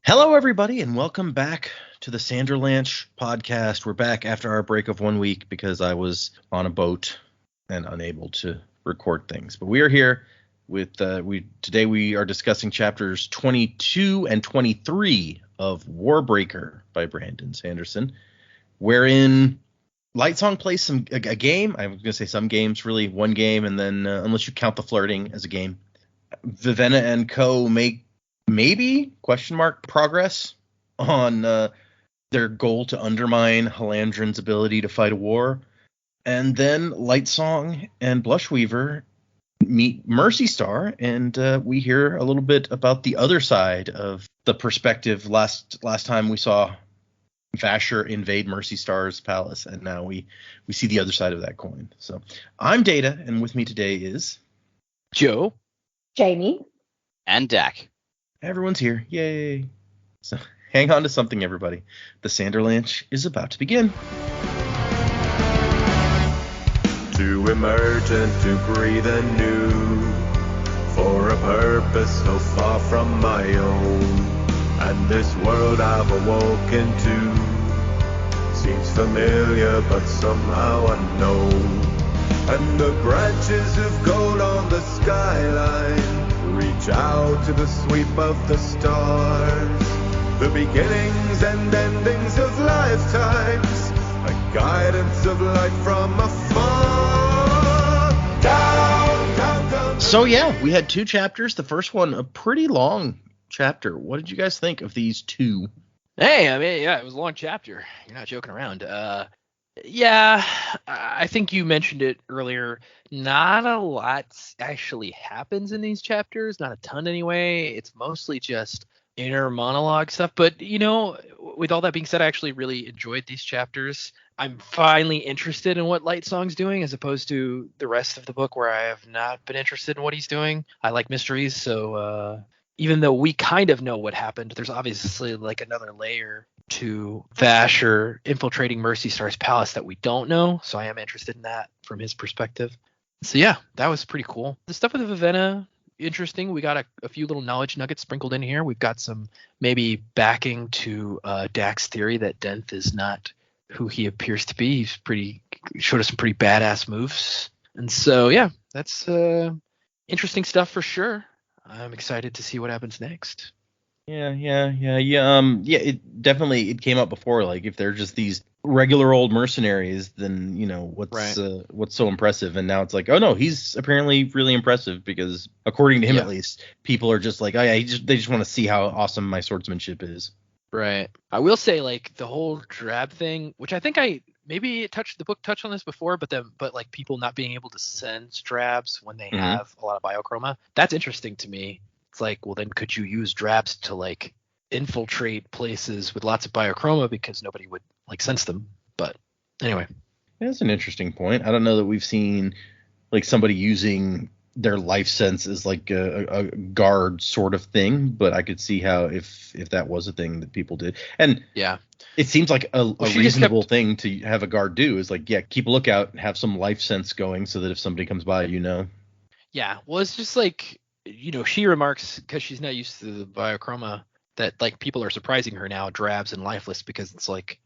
Hello, everybody, and welcome back to the Sanderlanche podcast. We're back after our break of 1 week because I was on a boat and unable to record things. But we are here with today we are discussing chapters 22 and 23 of Warbreaker by Brandon Sanderson, wherein Lightsong plays a game. I'm going to say some games, really one game, and then unless you count the flirting as a game, Vivenna and co. make maybe progress on their goal to undermine Halandrin's ability to fight a war. And then Lightsong and Blushweaver meet Mercy Star, and we hear a little bit about the other side of the perspective. Last time we saw Vasher invade Mercy Star's palace, and now we see the other side of that coin. So I'm Data, and with me today is Joe, Jamie, and Dak. Everyone's here. Yay. So hang on to something, everybody. The Sanderlanche is about to begin. To emerge and to breathe anew, for a purpose so far from my own. And this world I've awoken to seems familiar but somehow unknown. And the branches of gold on the skyline reach out to the sweep of the stars. The beginnings and endings of lifetimes, a guidance of light from afar. Down, down, down. So yeah, we had two chapters. The first one, a pretty long chapter. What did you guys think of these two? Hey, I mean, yeah, it was a long chapter. You're not joking around. Yeah, I think you mentioned it earlier. Not a lot actually happens in these chapters. Not a ton anyway. It's mostly just inner monologue stuff. But, you know, with all that being said, I actually really enjoyed these chapters. I'm finally interested in what Lightsong's doing as opposed to the rest of the book where I have not been interested in what he's doing. I like mysteries, so even though we kind of know what happened, there's obviously like another layer to Vasher infiltrating Mercy Star's palace that we don't know. So I am interested in that from his perspective. So yeah, that was pretty cool. The stuff with Vivenna, interesting. We got a few little knowledge nuggets sprinkled in here. We've got some maybe backing to Dak's theory that Denth is not who he appears to be. Showed us some pretty badass moves. And so yeah, that's interesting stuff for sure. I'm excited to see what happens next. Yeah. It definitely came up before. Like, if they're just these regular old mercenaries, then you know what's so impressive. And now it's like, oh no, he's apparently really impressive because according to him, at least, people are just like, oh yeah, they just want to see how awesome my swordsmanship is. Right. I will say, like, the whole drab thing, which I think the book touched on this before, but like people not being able to sense drabs when they have a lot of biochroma. That's interesting to me. It's like, well, then could you use drabs to like infiltrate places with lots of biochroma because nobody would like sense them? But anyway, that's an interesting point. I don't know that we've seen like somebody using their life sense as like a guard sort of thing, but I could see how if that was a thing that people did. And yeah, it seems like a reasonable thing to have a guard do is like, yeah, keep a lookout, have some life sense going so that if somebody comes by, you know. Yeah, well, it's just like, you know, she remarks, because she's not used to the biochroma, that like people are surprising her now, drabs and lifeless, because it's like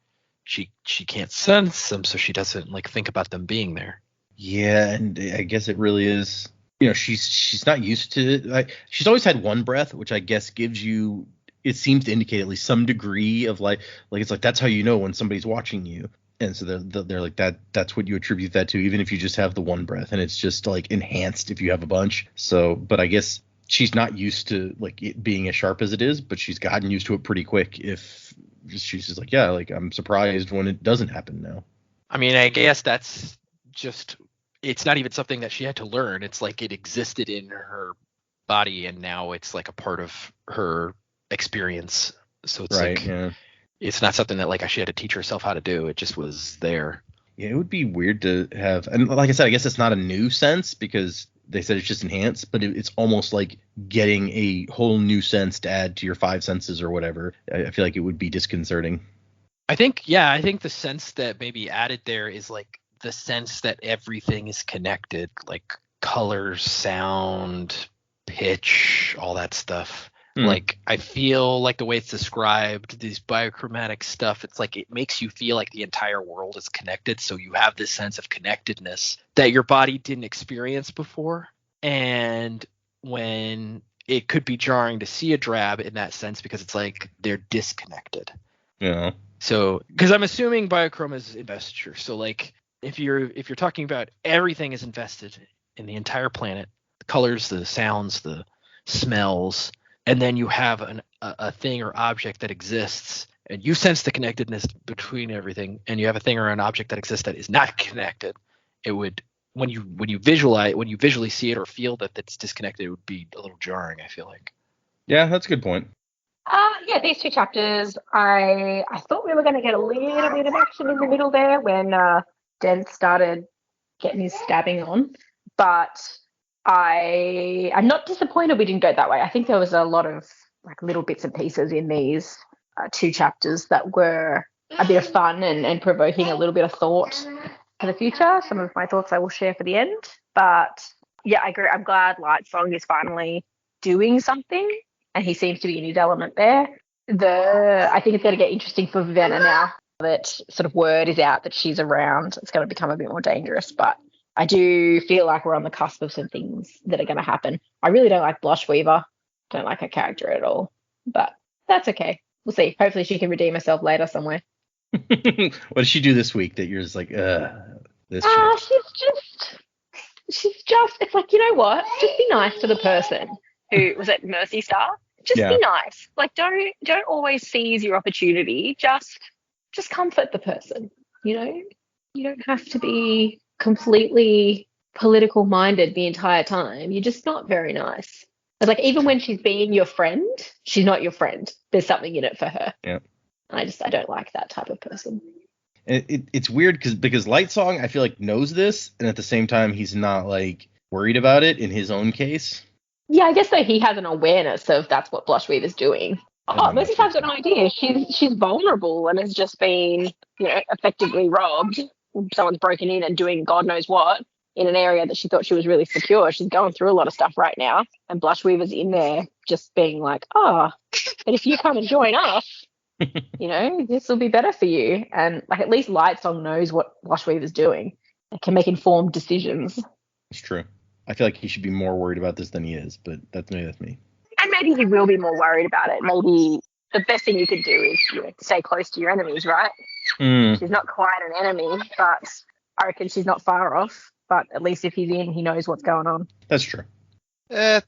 she can't sense them, so she doesn't like think about them being there. Yeah, and I guess it really is. You know, she's not used to, like, she's always had one breath, which I guess gives you, it seems to indicate at least some degree of like it's like that's how you know when somebody's watching you. And so they're like that's what you attribute that to, even if you just have the one breath, and it's just like enhanced if you have a bunch. So, but I guess she's not used to like it being as sharp as it is, but she's gotten used to it pretty quick. If she's just like, yeah, like I'm surprised when it doesn't happen now. I mean, I guess that's just, it's not even something that she had to learn. It's like it existed in her body, and now it's like a part of her experience. So it's right, like, yeah. It's not something that like she had to teach herself how to do. It just was there. Yeah, it would be weird to have, and like I said, I guess it's not a new sense because they said it's just enhanced, but it's almost like getting a whole new sense to add to your five senses or whatever. I feel like it would be disconcerting. I think the sense that maybe added there is like the sense that everything is connected, like color, sound, pitch, all that stuff. Like, I feel like the way it's described, these biochromatic stuff, it's like it makes you feel like the entire world is connected. So you have this sense of connectedness that your body didn't experience before. And when it could be jarring to see a drab in that sense because it's like they're disconnected. Yeah. So, because I'm assuming biochroma is investiture. So, like, if you're talking about everything is invested in the entire planet, the colors, the sounds, the smells, and then you have a thing or object that exists, and you sense the connectedness between everything, and you have a thing or an object that exists that is not connected, it would when you visually see it or feel that it's disconnected, it would be a little jarring, I feel like. Yeah, that's a good point. Yeah, these 2 chapters, I thought we were going to get a little bit of action in the middle there when Den started getting his stabbing on, but I'm not disappointed we didn't go that way. I think there was a lot of like little bits and pieces in these 2 chapters that were a bit of fun and provoking a little bit of thought for the future. Some of my thoughts I will share for the end, but yeah, I agree. I'm glad Lightsong is finally doing something, and he seems to be in his element there. I think it's going to get interesting for Vivenna now that sort of word is out that she's around. It's going to become a bit more dangerous, but I do feel like we're on the cusp of some things that are going to happen. I really don't like Blushweaver. Don't like her character at all, but that's okay. We'll see. Hopefully she can redeem herself later somewhere. What did she do this week that you're just like, this chick? She's just, it's like, you know what? Just be nice to the person who was at Mercy Star. Just be nice. Like, don't always seize your opportunity. Just comfort the person, you know? You don't have to be completely political minded the entire time. You're just not very nice. But like, even when she's being your friend, she's not your friend. There's something in it for her. Yeah. I don't like that type of person. It's weird because Lightsong, I feel like, knows this, and at the same time he's not like worried about it in his own case. Yeah, I guess though he has an awareness of that's what Blushweaver's doing. Mercy Star's got no idea. She's vulnerable and has just been, effectively robbed. Someone's broken in and doing God knows what in an area that she thought she was really secure. She's going through a lot of stuff right now, and Blushweaver's in there just being like, but if you come and join us, this will be better for you. And like, at least Lightsong knows what Blushweaver's doing and can make informed decisions. It's true. I feel like he should be more worried about this than he is, but that's me. And maybe he will be more worried about it. Maybe the best thing you could do is stay close to your enemies, right? She's not quite an enemy, but I reckon she's not far off. But at least if he's in, he knows what's going on. That's true.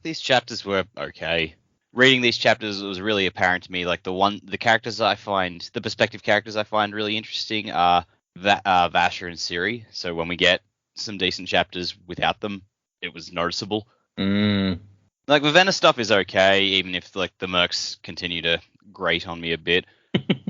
These chapters were okay. Reading these chapters, it was really apparent to me, like the characters the perspective characters I find really interesting are Vasher and Ciri. So when we get some decent chapters without them, it was noticeable. Like, Vivenna stuff is okay, even if like the mercs continue to grate on me a bit.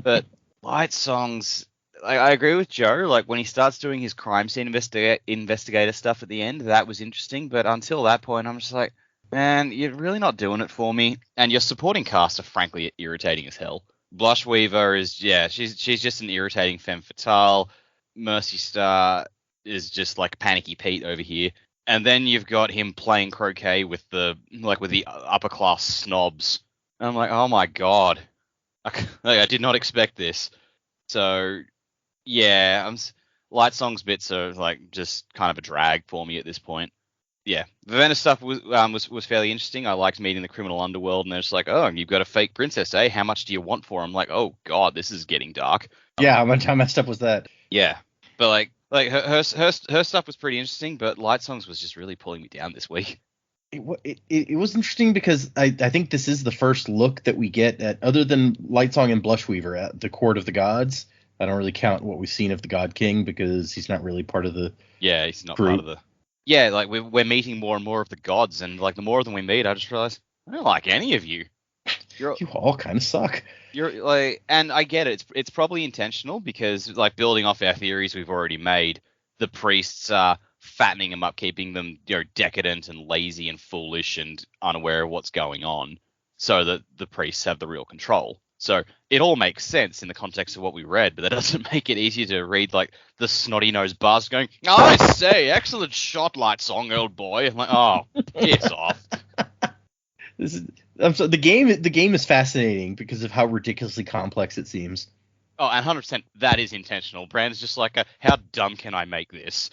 But Lightsong's, I agree with Joe. Like, when he starts doing his crime scene investigator stuff at the end, that was interesting. But until that point, I'm just like, man, you're really not doing it for me. And your supporting cast are frankly irritating as hell. Blushweaver is, she's just an irritating femme fatale. Mercy Star is just like Panicky Pete over here. And then you've got him playing croquet with the upper class snobs. And I'm like, oh my god, I did not expect this. So yeah, Lightsong's bits are like just kind of a drag for me at this point. Yeah, Vivenna stuff was fairly interesting. I liked meeting the criminal underworld, and they're just like, oh, you've got a fake princess, eh? How much do you want for him? I'm like, oh god, this is getting dark. Yeah, how messed up was that? Yeah, but like her stuff was pretty interesting, but Lightsong's was just really pulling me down this week. It was interesting because I think this is the first look that we get at, other than Lightsong and Blushweaver, at the court of the gods. I don't really count what we've seen of the God King because he's not really part of the he's not group. Part of the like we're meeting more and more of the gods, and like the more of them we meet, I just realize I don't like any of you. You all kind of suck. You're like, and I get it. It's probably intentional because, like, building off our theories we've already made, the priests are fattening them up, keeping them, decadent and lazy and foolish and unaware of what's going on, so that the priests have the real control. So it all makes sense in the context of what we read, but that doesn't make it easier to read, like, the snotty-nosed bastard going, I say, excellent shot, Lightsong, old boy. I'm like, oh, piss off. The game is fascinating because of how ridiculously complex it seems. Oh, and 100% that is intentional. Brand's just like, how dumb can I make this?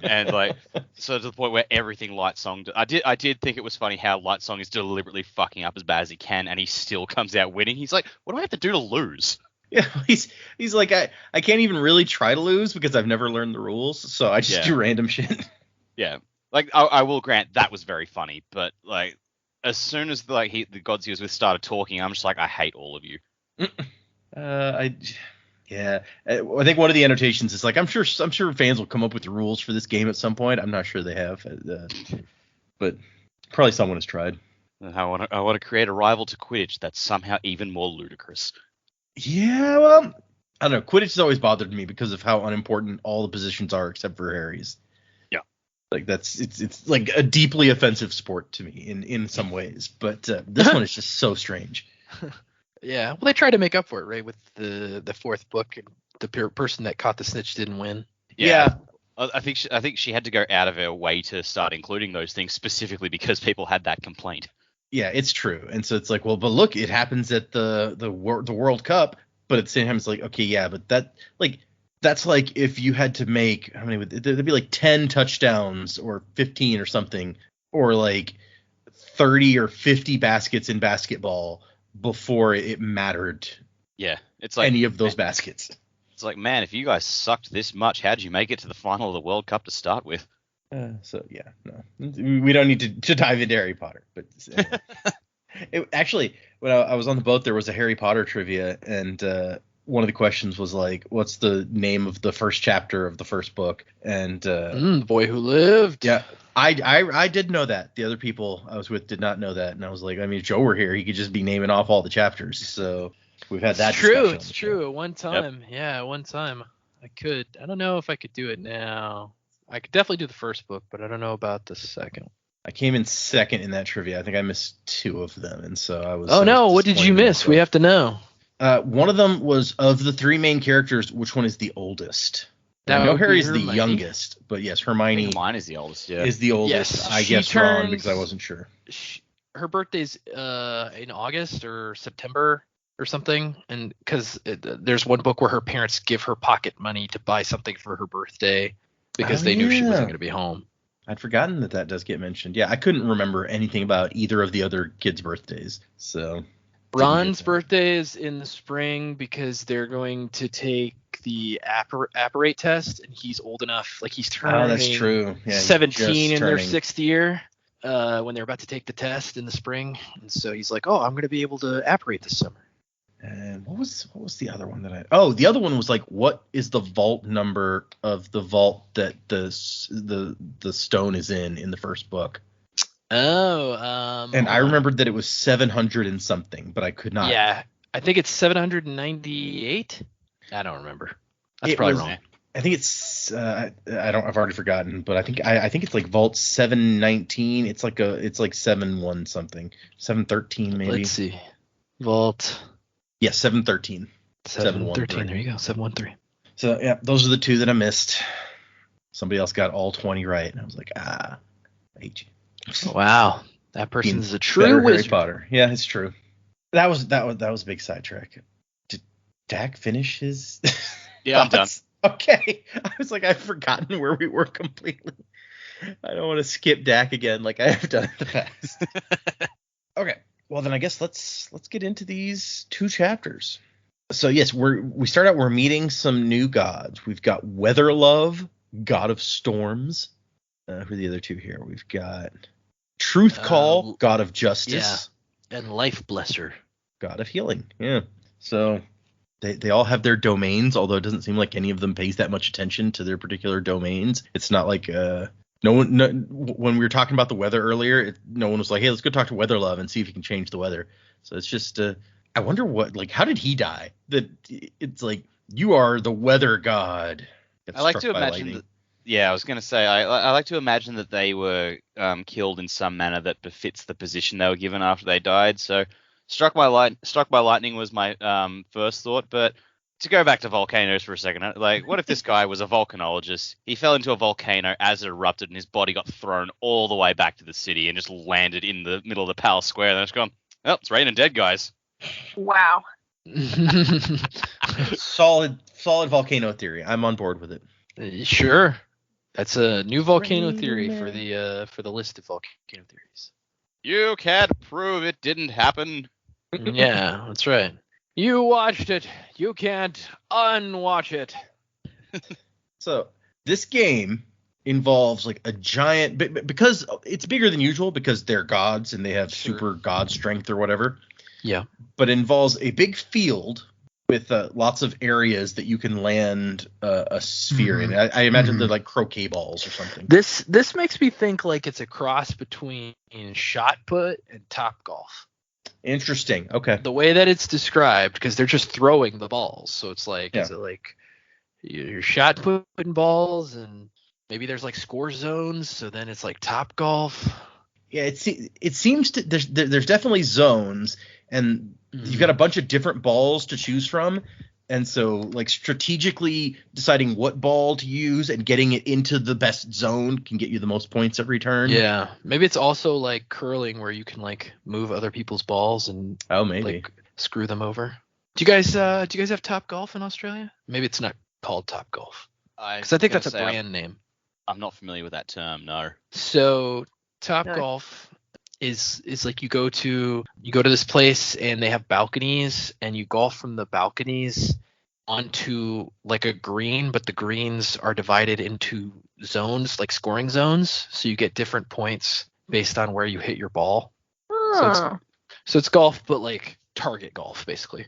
And like, so to the point where everything Lightsong. I did think it was funny how Lightsong is deliberately fucking up as bad as he can, and he still comes out winning. He's like, what do I have to do to lose? Yeah, he's like, I can't even really try to lose because I've never learned the rules, so I just do random shit. Yeah, like I will grant that was very funny, but like as soon as the gods he was with started talking, I'm just like, I hate all of you. I think one of the annotations is like, I'm sure fans will come up with the rules for this game at some point. I'm not sure they have, but probably someone has tried. I want to create a rival to Quidditch that's somehow even more ludicrous. Yeah, well, I don't know. Quidditch has always bothered me because of how unimportant all the positions are except for Harry's. Yeah, like it's like a deeply offensive sport to me in some ways, but this one is just so strange. Yeah, well, they tried to make up for it, right, with the fourth book. The person that caught the snitch didn't win. Yeah. I think she had to go out of her way to start including those things specifically because people had that complaint. Yeah, it's true. And so it's like, well, but look, it happens at the World Cup, but at the same time it's like, okay, yeah, but that's like if you had to make, how many would there'd be like 10 touchdowns or 15 or something, or like 30 or 50 baskets in basketball before it mattered. Yeah, it's like any of those baskets. It's like, man, if you guys sucked this much, how did you make it to the final of the World Cup to start with? So yeah, no, we don't need to dive into Harry Potter, but actually, when I was on the boat, there was a Harry Potter trivia, and one of the questions was like, what's the name of the first chapter of the first book? And The Boy Who Lived. Yeah, I did know that. The other people I was with did not know that, and I was like, I mean, if Joe were here, he could just be naming off all the chapters. So we've had that. It's true. At one time, at one time I could. I don't know if I could do it now. I could definitely do the first book, but I don't know about the second. I came in second in that trivia. I think I missed 2 of them, and so I was. Oh no! What did you miss? We have to know. One of them was, of the 3 main characters, which one is the oldest? I know Harry's the youngest, but yes, Hermione is the oldest. Yeah, is the oldest. Yes, I guess wrong because I wasn't sure. Her birthday's in August or September or something, and because there's one book where her parents give her pocket money to buy something for her birthday because they knew she wasn't going to be home. I'd forgotten that does get mentioned. Yeah, I couldn't remember anything about either of the other kids' birthdays. So Ron's birthday is in the spring because they're going to take the apparate test, and he's old enough. Like he's turning. Oh, that's true. Yeah, 17 in their 6th year when they're about to take the test in the spring, and so he's like, "Oh, I'm going to be able to apparate this summer." And what was the other one that the other one was like, what is the vault number of the vault that the stone is in the first book? And I remembered that it was 700 and something, but I could not. Yeah, I think it's 798. I don't remember. That's probably wrong. I think it's I've already forgotten, but I think it's like vault 719. It's like 71 something, 713 maybe. Let's see, vault. Yeah, 713. 713. There you go. 713. So yeah, those are the 2 that I missed. Somebody else got all 20 right, and I was like, I hate you. Wow, that person's a true wizard. Harry Potter. Yeah, it's true. That was a big sidetrack. Did Dak finish his? Yeah, I'm done. Okay, I was like, I've forgotten where we were completely. I don't want to skip Dak again like I have done in the past. Okay. Well, then I guess let's get into these 2 chapters. So yes, we start out, we're meeting some new gods. We've got Weatherlove, god of storms. Who are the other 2 here? We've got Truthcall, god of justice. Yeah, and Life Blesser, god of healing. Yeah. So they all have their domains, although it doesn't seem like any of them pays that much attention to their particular domains. It's not like when we were talking about the weather earlier, no one was like, hey, let's go talk to Weatherlove and see if he can change the weather. So it's just, I wonder how did he die? That it's like, you are the weather god. I like to imagine I was going to say, I like to imagine that they were killed in some manner that befits the position they were given after they died. So struck by lightning was my first thought, but to go back to volcanoes for a second, like, what if this guy was a volcanologist? He fell into a volcano as it erupted, and his body got thrown all the way back to the city and just landed in the middle of the palace square. And it's gone, oh, it's raining dead guys. Wow. Solid volcano theory. I'm on board with it. Sure. That's a new volcano theory for the list of volcano theories. You can't prove it didn't happen. Yeah, that's right. You watched it. You can't unwatch it. So this game involves like a giant, because it's bigger than usual because they're gods and they have super god strength or whatever. Yeah. But it involves a big field with lots of areas that you can land a sphere in. I imagine they're like croquet balls or something. This makes me think like it's a cross between shot put and top golf. Interesting. Okay. The way that it's described, because they're just throwing the balls, so it's like, is it like you're shot putting balls, and maybe there's like score zones, so then it's like top golf. Yeah, it seems to there's definitely zones, and you've got a bunch of different balls to choose from, and so like strategically deciding what ball to use and getting it into the best zone can get you the most points every turn. Yeah, maybe it's also like curling where you can like move other people's balls and like screw them over. Do you guys have Top Golf in Australia? Maybe it's not called Top Golf, because I think that's a brand name. I'm not familiar with that term. No. So Top Golf is like you go to this place and they have balconies, and you golf from the balconies onto like a green, but the greens are divided into zones, like scoring zones, so you get different points based on where you hit your ball. So it's golf, but like target golf, basically.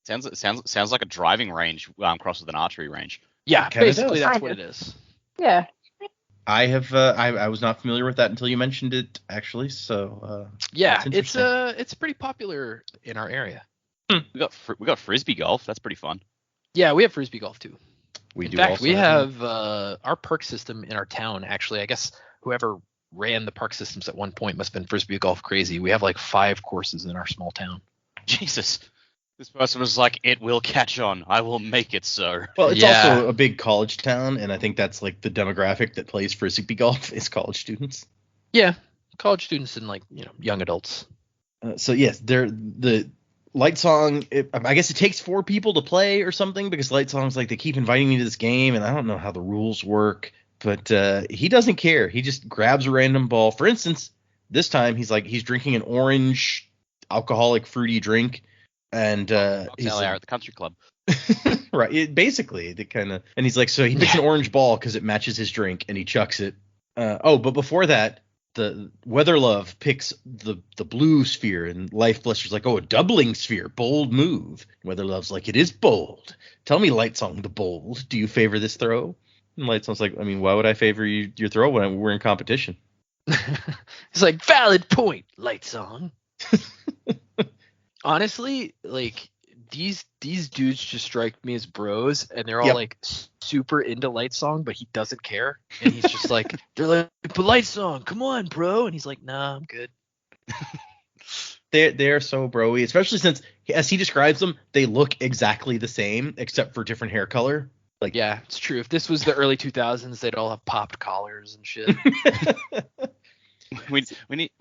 Sounds like a driving range crossed with an archery range. Yeah, basically that's what it is. Yeah. I have I was not familiar with that until you mentioned it, actually. So yeah, it's pretty popular in our area. We got frisbee golf. That's pretty fun. Yeah, we have frisbee golf too. In fact, we have our park system in our town. Actually, I guess whoever ran the park systems at one point must have been frisbee golf crazy. We have like 5 courses in our small town. Jesus. This person was like, it will catch on. I will make it so. Well, it's also a big college town, and I think that's like the demographic that plays frisbee golf is college students. Yeah, college students and like young adults. So yes, the Lightsong. I guess it takes 4 people to play or something, because Lightsong's like they keep inviting me to this game, and I don't know how the rules work, but he doesn't care. He just grabs a random ball. For instance, this time he's drinking an orange alcoholic fruity drink. And he's like, at the country club. Right, basically the kind of, and he's like, so he picks an orange ball because it matches his drink, and he chucks it. But before that, the Weatherlove picks the blue sphere, and Life Bluster's like, oh, a doubling sphere, bold move. Weatherlove's like, it is bold. Tell me, Lightsong the bold, do you favor this throw? And Lightsong's like, I mean, why would I favor your throw when we're in competition? It's like, valid point, Lightsong. Honestly, like these dudes just strike me as bros, and they're all like super into Lightsong, but he doesn't care, and he's just like, they're like, but Lightsong, come on, bro, and he's like, nah, I'm good. They're so broy, especially since, as he describes them, they look exactly the same except for different hair color. Like, yeah, it's true. If this was the early 2000s, they'd all have popped collars and shit. we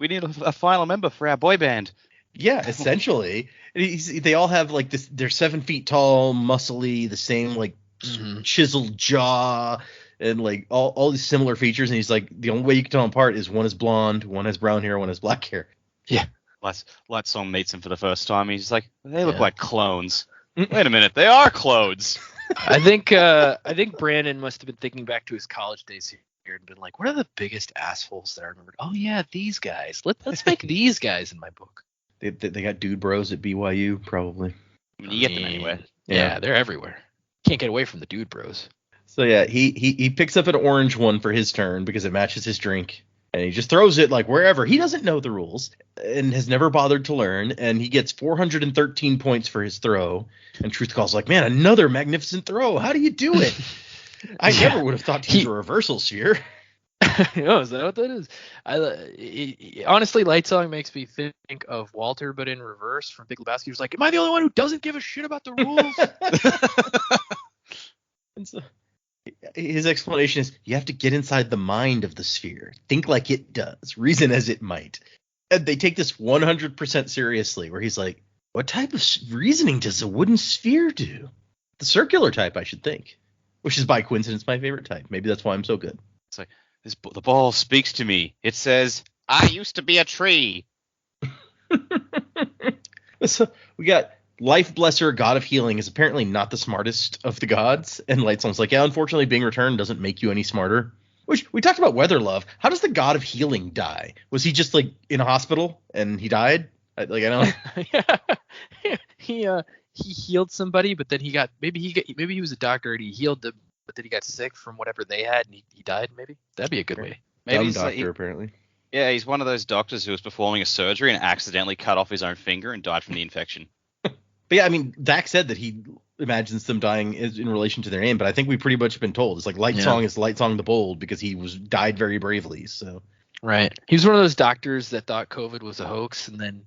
need a final member for our boy band. Yeah, essentially. They all have like this. They're 7 feet tall, muscly, the same like chiseled jaw, and like all these similar features. And he's like, the only way you can tell them apart is one is blonde, one has brown hair, one has black hair. Yeah. Lightsong meets him for the first time. He's like, they look like clones. Wait a minute, they are clones. I think Brandon must have been thinking back to his college days here and been like, what are the biggest assholes that I remembered? Oh yeah, these guys. Let's make these guys in my book. They got dude bros at BYU, probably. I mean, you get them anywhere. Yeah, they're everywhere. Can't get away from the dude bros. So yeah, he picks up an orange one for his turn because it matches his drink, and he just throws it like wherever. He doesn't know the rules and has never bothered to learn, and he gets 413 points for his throw. And Truth Call's like, man, another magnificent throw. How do you do it? I never would have thought to use a reversal sphere. Oh, is that what that is? Honestly, Lightsong makes me think of Walter, but in reverse from Big Lebowski. He's like, am I the only one who doesn't give a shit about the rules? And so his explanation is you have to get inside the mind of the sphere. Think like it does. Reason as it might. And they take this 100% seriously, where he's like, what type of reasoning does a wooden sphere do? The circular type, I should think. Which is by coincidence my favorite type. Maybe that's why I'm so good. It's like, the ball speaks to me. It says, I used to be a tree. So we got Life Blesser, God of Healing, is apparently not the smartest of the gods. And Lightsong's like, yeah, unfortunately being returned doesn't make you any smarter. Which, we talked about Weather Love. How does the God of Healing die? Was he just, like, in a hospital and he died? I don't... Yeah. He healed somebody, but then maybe he was a doctor and he healed them, but then he got sick from whatever they had and he died, maybe? That'd be a good way. Maybe Dumb doctor, apparently. Yeah, he's one of those doctors who was performing a surgery and accidentally cut off his own finger and died from the infection. But yeah, I mean, Dak said that he imagines them dying in relation to their name, but I think we've pretty much been told. It's like Lightsong is Lightsong the Bold because he died very bravely, so... Right. He was one of those doctors that thought COVID was a hoax, and then...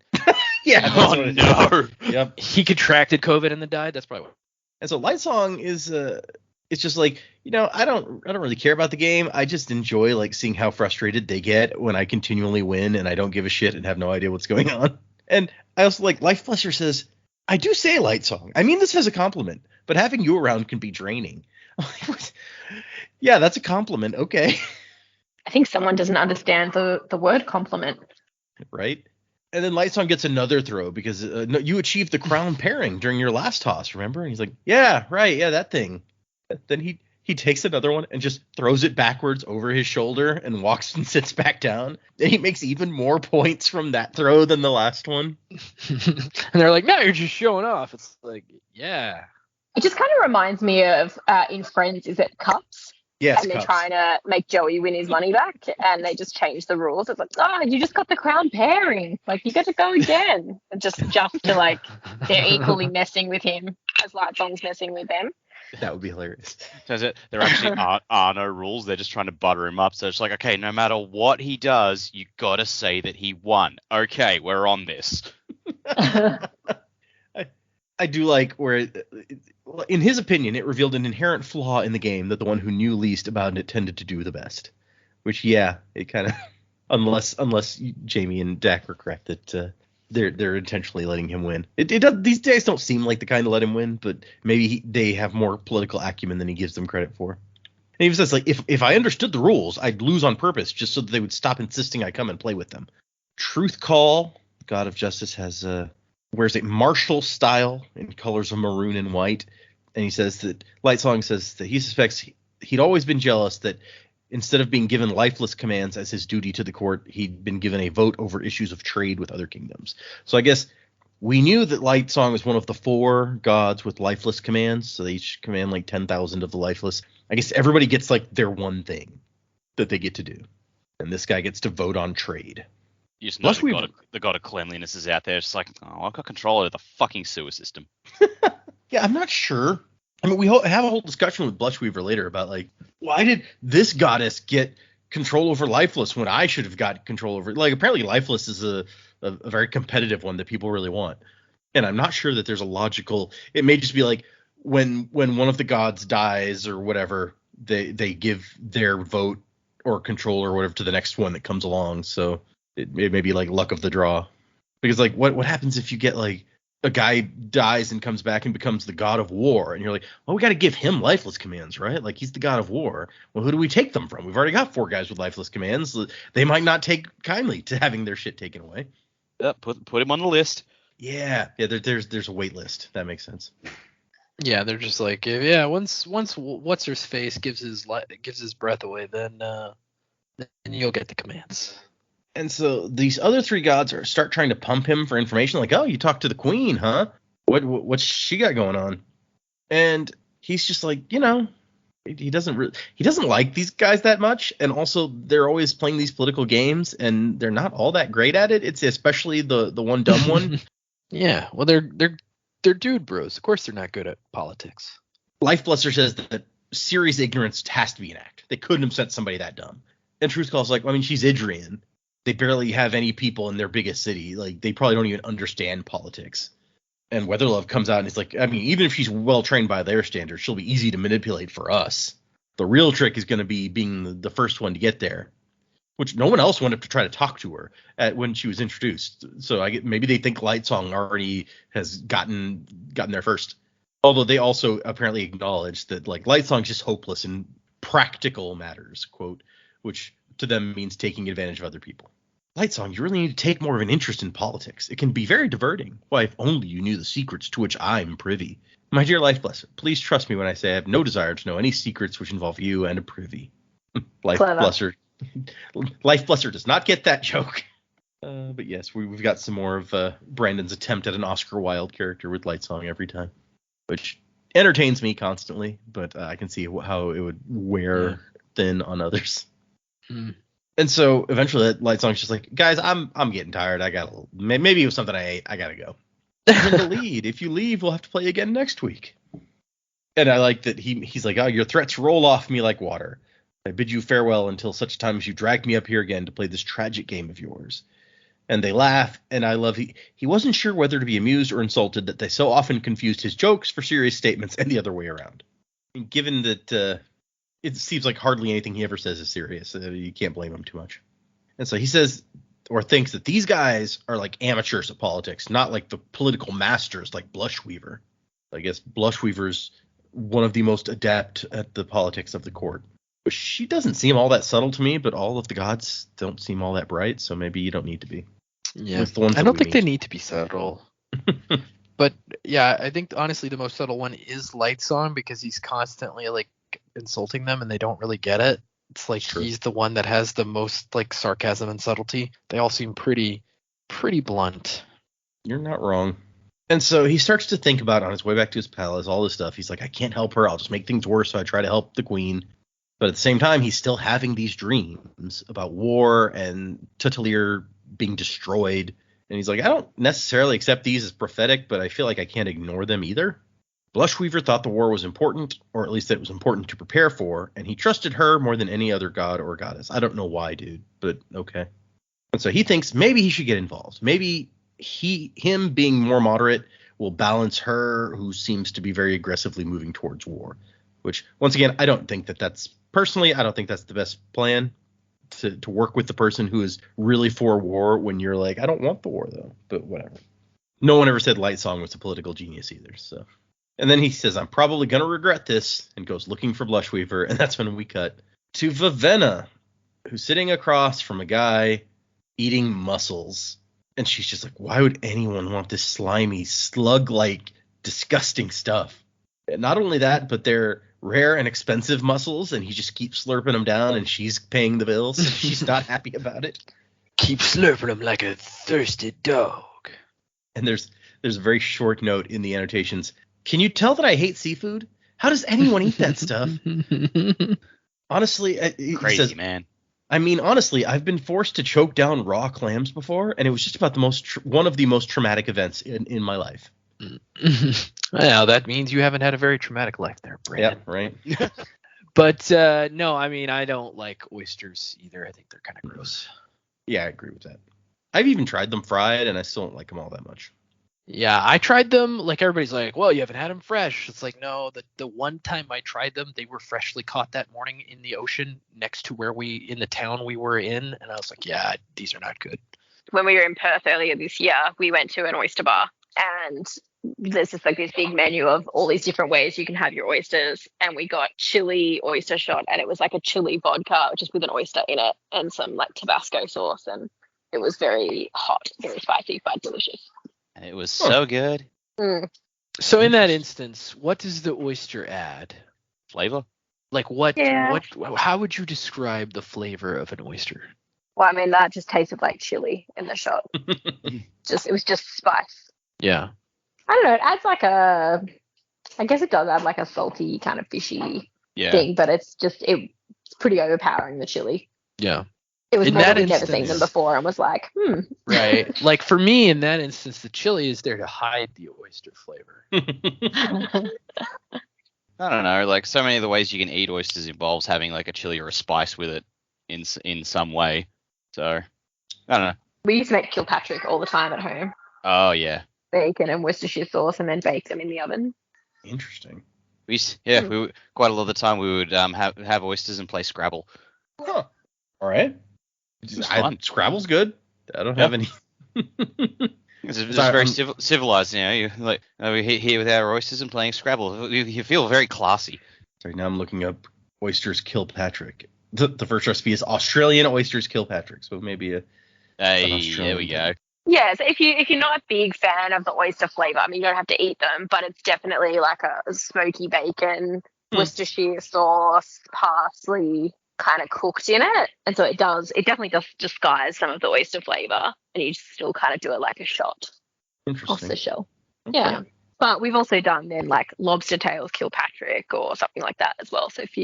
Yeah. Oh, no. Yep. He contracted COVID and then died. That's probably what... And so Lightsong is... it's just like, I don't really care about the game. I just enjoy, like, seeing how frustrated they get when I continually win and I don't give a shit and have no idea what's going on. And I also like Life Blesser says... I do say Lightsong. I mean this as a compliment, but having you around can be draining. Yeah, that's a compliment. Okay. I think someone doesn't understand the word compliment. Right? And then Lightsong gets another throw because no, you achieved the crown pairing during your last toss, remember? And he's like, yeah, right, yeah, that thing. Then he takes another one and just throws it backwards over his shoulder and walks and sits back down. And he makes even more points from that throw than the last one. And they're like, no, you're just showing off. It's like, yeah. It just kind of reminds me of in Friends, is it Cups? Yes, and they're Cups. trying to make Joey win his money back, and they just change the rules. It's like, you just got the crown pairing. Like, you get to go again. And just to, like, they're equally messing with him as Lightsong's messing with them. That would be hilarious. There actually are no rules. They're just trying to butter him up. So it's like, okay, no matter what he does, you got to say that he won. Okay, we're on this. I do like where, in his opinion, it revealed an inherent flaw in the game that the one who knew least about it tended to do the best. Which, yeah, it kind of, unless Jamie and Dak are correct that they're intentionally letting him win. These days don't seem like the kind to let him win, but maybe they have more political acumen than he gives them credit for. And he even says, like, if I understood the rules, I'd lose on purpose just so that they would stop insisting I come and play with them. Truth Call, God of Justice, wears a martial style in colors of maroon and white. And he says that Lightsong says that he suspects he'd always been jealous that instead of being given lifeless commands as his duty to the court, he'd been given a vote over issues of trade with other kingdoms. So I guess we knew that Lightsong is one of the 4 gods with lifeless commands. So they each command like 10,000 of the lifeless. I guess everybody gets like their one thing that they get to do. And this guy gets to vote on trade. You just know the god of cleanliness is out there. It's like, I've got control of the fucking sewer system. Yeah, I'm not sure. I mean, we have a whole discussion with Blushweaver later about, like, why did this goddess get control over Lifeless when I should have got control over it? Like, apparently Lifeless is a very competitive one that people really want. And I'm not sure that there's a logical... It may just be like, when one of the gods dies or whatever, they give their vote or control or whatever to the next one that comes along. So it may be like luck of the draw. Because, like, what happens if you get, like, a guy dies and comes back and becomes the god of war, and you're like, well, we got to give him lifeless commands, right? Like, he's the god of war. Well, who do we take them from? We've already got 4 guys with lifeless commands. They might not take kindly to having their shit taken away. Put him on the list. Yeah. There's a wait list. That makes sense. Yeah, they're just like, yeah, once what's her face gives his breath away, then you'll get the commands. And so these other 3 gods start trying to pump him for information, like, oh, you talked to the queen, huh? What's she got going on? And he's just like, he doesn't like these guys that much, and also they're always playing these political games, and they're not all that great at it. It's especially the one dumb one. Yeah, well, they're dude bros. Of course, they're not good at politics. Life Blesser says that series ignorance has to be an act. They couldn't have sent somebody that dumb. And Truth Call's like, I mean, she's Idrian. They barely have any people in their biggest city. Like, they probably don't even understand politics. And Weatherlove comes out and he's like, I mean, even if she's well trained by their standards, she'll be easy to manipulate for us. The real trick is going to be being the first one to get there, which no one else went up to try to talk to her when she was introduced. So maybe they think Lightsong already has gotten there first. Although they also apparently acknowledge that like Lightsong's just hopeless in practical matters, quote, which to them means taking advantage of other people. Lightsong, you really need to take more of an interest in politics. It can be very diverting. Why, if only you knew the secrets to which I'm privy. My dear Life Blesser, please trust me when I say I have no desire to know any secrets which involve you and a privy. Life Blesser does not get that joke. But yes, we've got some more of Brandon's attempt at an Oscar Wilde character with Lightsong every time, which entertains me constantly, but I can see how it would wear thin on others. And so eventually Lightsong's just like, guys, I'm getting tired. Maybe it was something I ate. I gotta go. You're in the lead. If you leave, we'll have to play again next week. And I like that he's like, oh, your threats roll off me like water. I bid you farewell until such time as you drag me up here again to play this tragic game of yours. And they laugh, and I love he wasn't sure whether to be amused or insulted that they so often confused his jokes for serious statements and the other way around. And given that it seems like hardly anything he ever says is serious, you can't blame him too much. And so he says or thinks that these guys are like amateurs at politics, not like the political masters like Blushweaver. I guess Blushweaver's one of the most adept at the politics of the court. She doesn't seem all that subtle to me, but all of the gods don't seem all that bright, so maybe you don't need to be. Yeah, I don't think they need to be subtle. But yeah, I think honestly the most subtle one is Lightsong because he's constantly like insulting them and they don't really get it. It's like he's the one that has the most like sarcasm and subtlety. They all seem pretty blunt. You're not wrong. And so he starts to think about on his way back to his palace, all this stuff. He's like, I can't help her. I'll just make things worse. So I try to help the queen. But at the same time, he's still having these dreams about war and Tutelier being destroyed. And he's like, I don't necessarily accept these as prophetic, but I feel like I can't ignore them either. Blushweaver thought the war was important, or at least that it was important to prepare for, and he trusted her more than any other god or goddess. I don't know why, dude, but okay. And so he thinks maybe he should get involved. Maybe him being more moderate will balance her, who seems to be very aggressively moving towards war. Which, once again, I don't think that's the best plan to work with the person who is really for war when you're like, I don't want the war, though. But whatever. No one ever said Lightsong was a political genius either, so. And then he says, I'm probably going to regret this, and goes looking for Blushweaver, and that's when we cut to Vivenna, who's sitting across from a guy eating mussels. And she's just like, why would anyone want this slimy, slug-like, disgusting stuff? And not only that, but they're rare and expensive mussels, and he just keeps slurping them down, and she's paying the bills, and she's not happy about it. Keep slurping them like a thirsty dog. And there's a very short note in the annotations. Can you tell that I hate seafood? How does anyone eat that stuff? Honestly, crazy, says, man. I mean, honestly, I've been forced to choke down raw clams before, and it was just about one of the most traumatic events in my life. Well, that means you haven't had a very traumatic life there, Brandon. Yeah, right. But no, I mean, I don't like oysters either. I think they're kind of gross. Yeah, I agree with that. I've even tried them fried, and I still don't like them all that much. Yeah, I tried them. Like everybody's like, well, you haven't had them fresh. It's like, no, the one time I tried them, they were freshly caught that morning in the ocean next to in the town we were in. And I was like, yeah, these are not good. When we were in Perth earlier this year, we went to an oyster bar, and there's just like this big menu of all these different ways you can have your oysters. And we got chili oyster shot, and it was like a chili vodka just with an oyster in it and some like Tabasco sauce. And it was very hot, very spicy, but delicious. And it was so good. Mm. So in that instance, what does the oyster add? Flavor? Like what? How would you describe the flavor of an oyster? Well, I mean, that just tasted like chili in the shot. It was just spice. Yeah. I don't know. It adds like I guess it does add like a salty kind of fishy thing, but it's pretty overpowering, the chili. Yeah. It was more that we'd never seen them before and was like, Right. Like for me, in that instance, the chili is there to hide the oyster flavor. I don't know. Like so many of the ways you can eat oysters involves having like a chili or a spice with it in some way. So I don't know. We used to make Kilpatrick all the time at home. Oh yeah. Bacon and Worcestershire sauce, and then bake them in the oven. Interesting. Quite a lot of the time we would have oysters and play Scrabble. Huh. All right. was fun. Scrabble's good. I don't have any. It's very civilized, you know. You like we're here with our oysters and playing Scrabble. You feel very classy. Sorry, now I'm looking up oysters Kilpatrick. The first recipe is Australian oysters Kilpatrick, so maybe an Australian there we go. Yeah, so if you're not a big fan of the oyster flavour, I mean, you don't have to eat them, but it's definitely like a smoky bacon, Worcestershire sauce, parsley kind of cooked in it. And so it definitely does disguise some of the oyster flavour, and you still kind of do it like a shot off the shell. Okay. Yeah. But we've also done then like lobster tails Kilpatrick or something like that as well. So if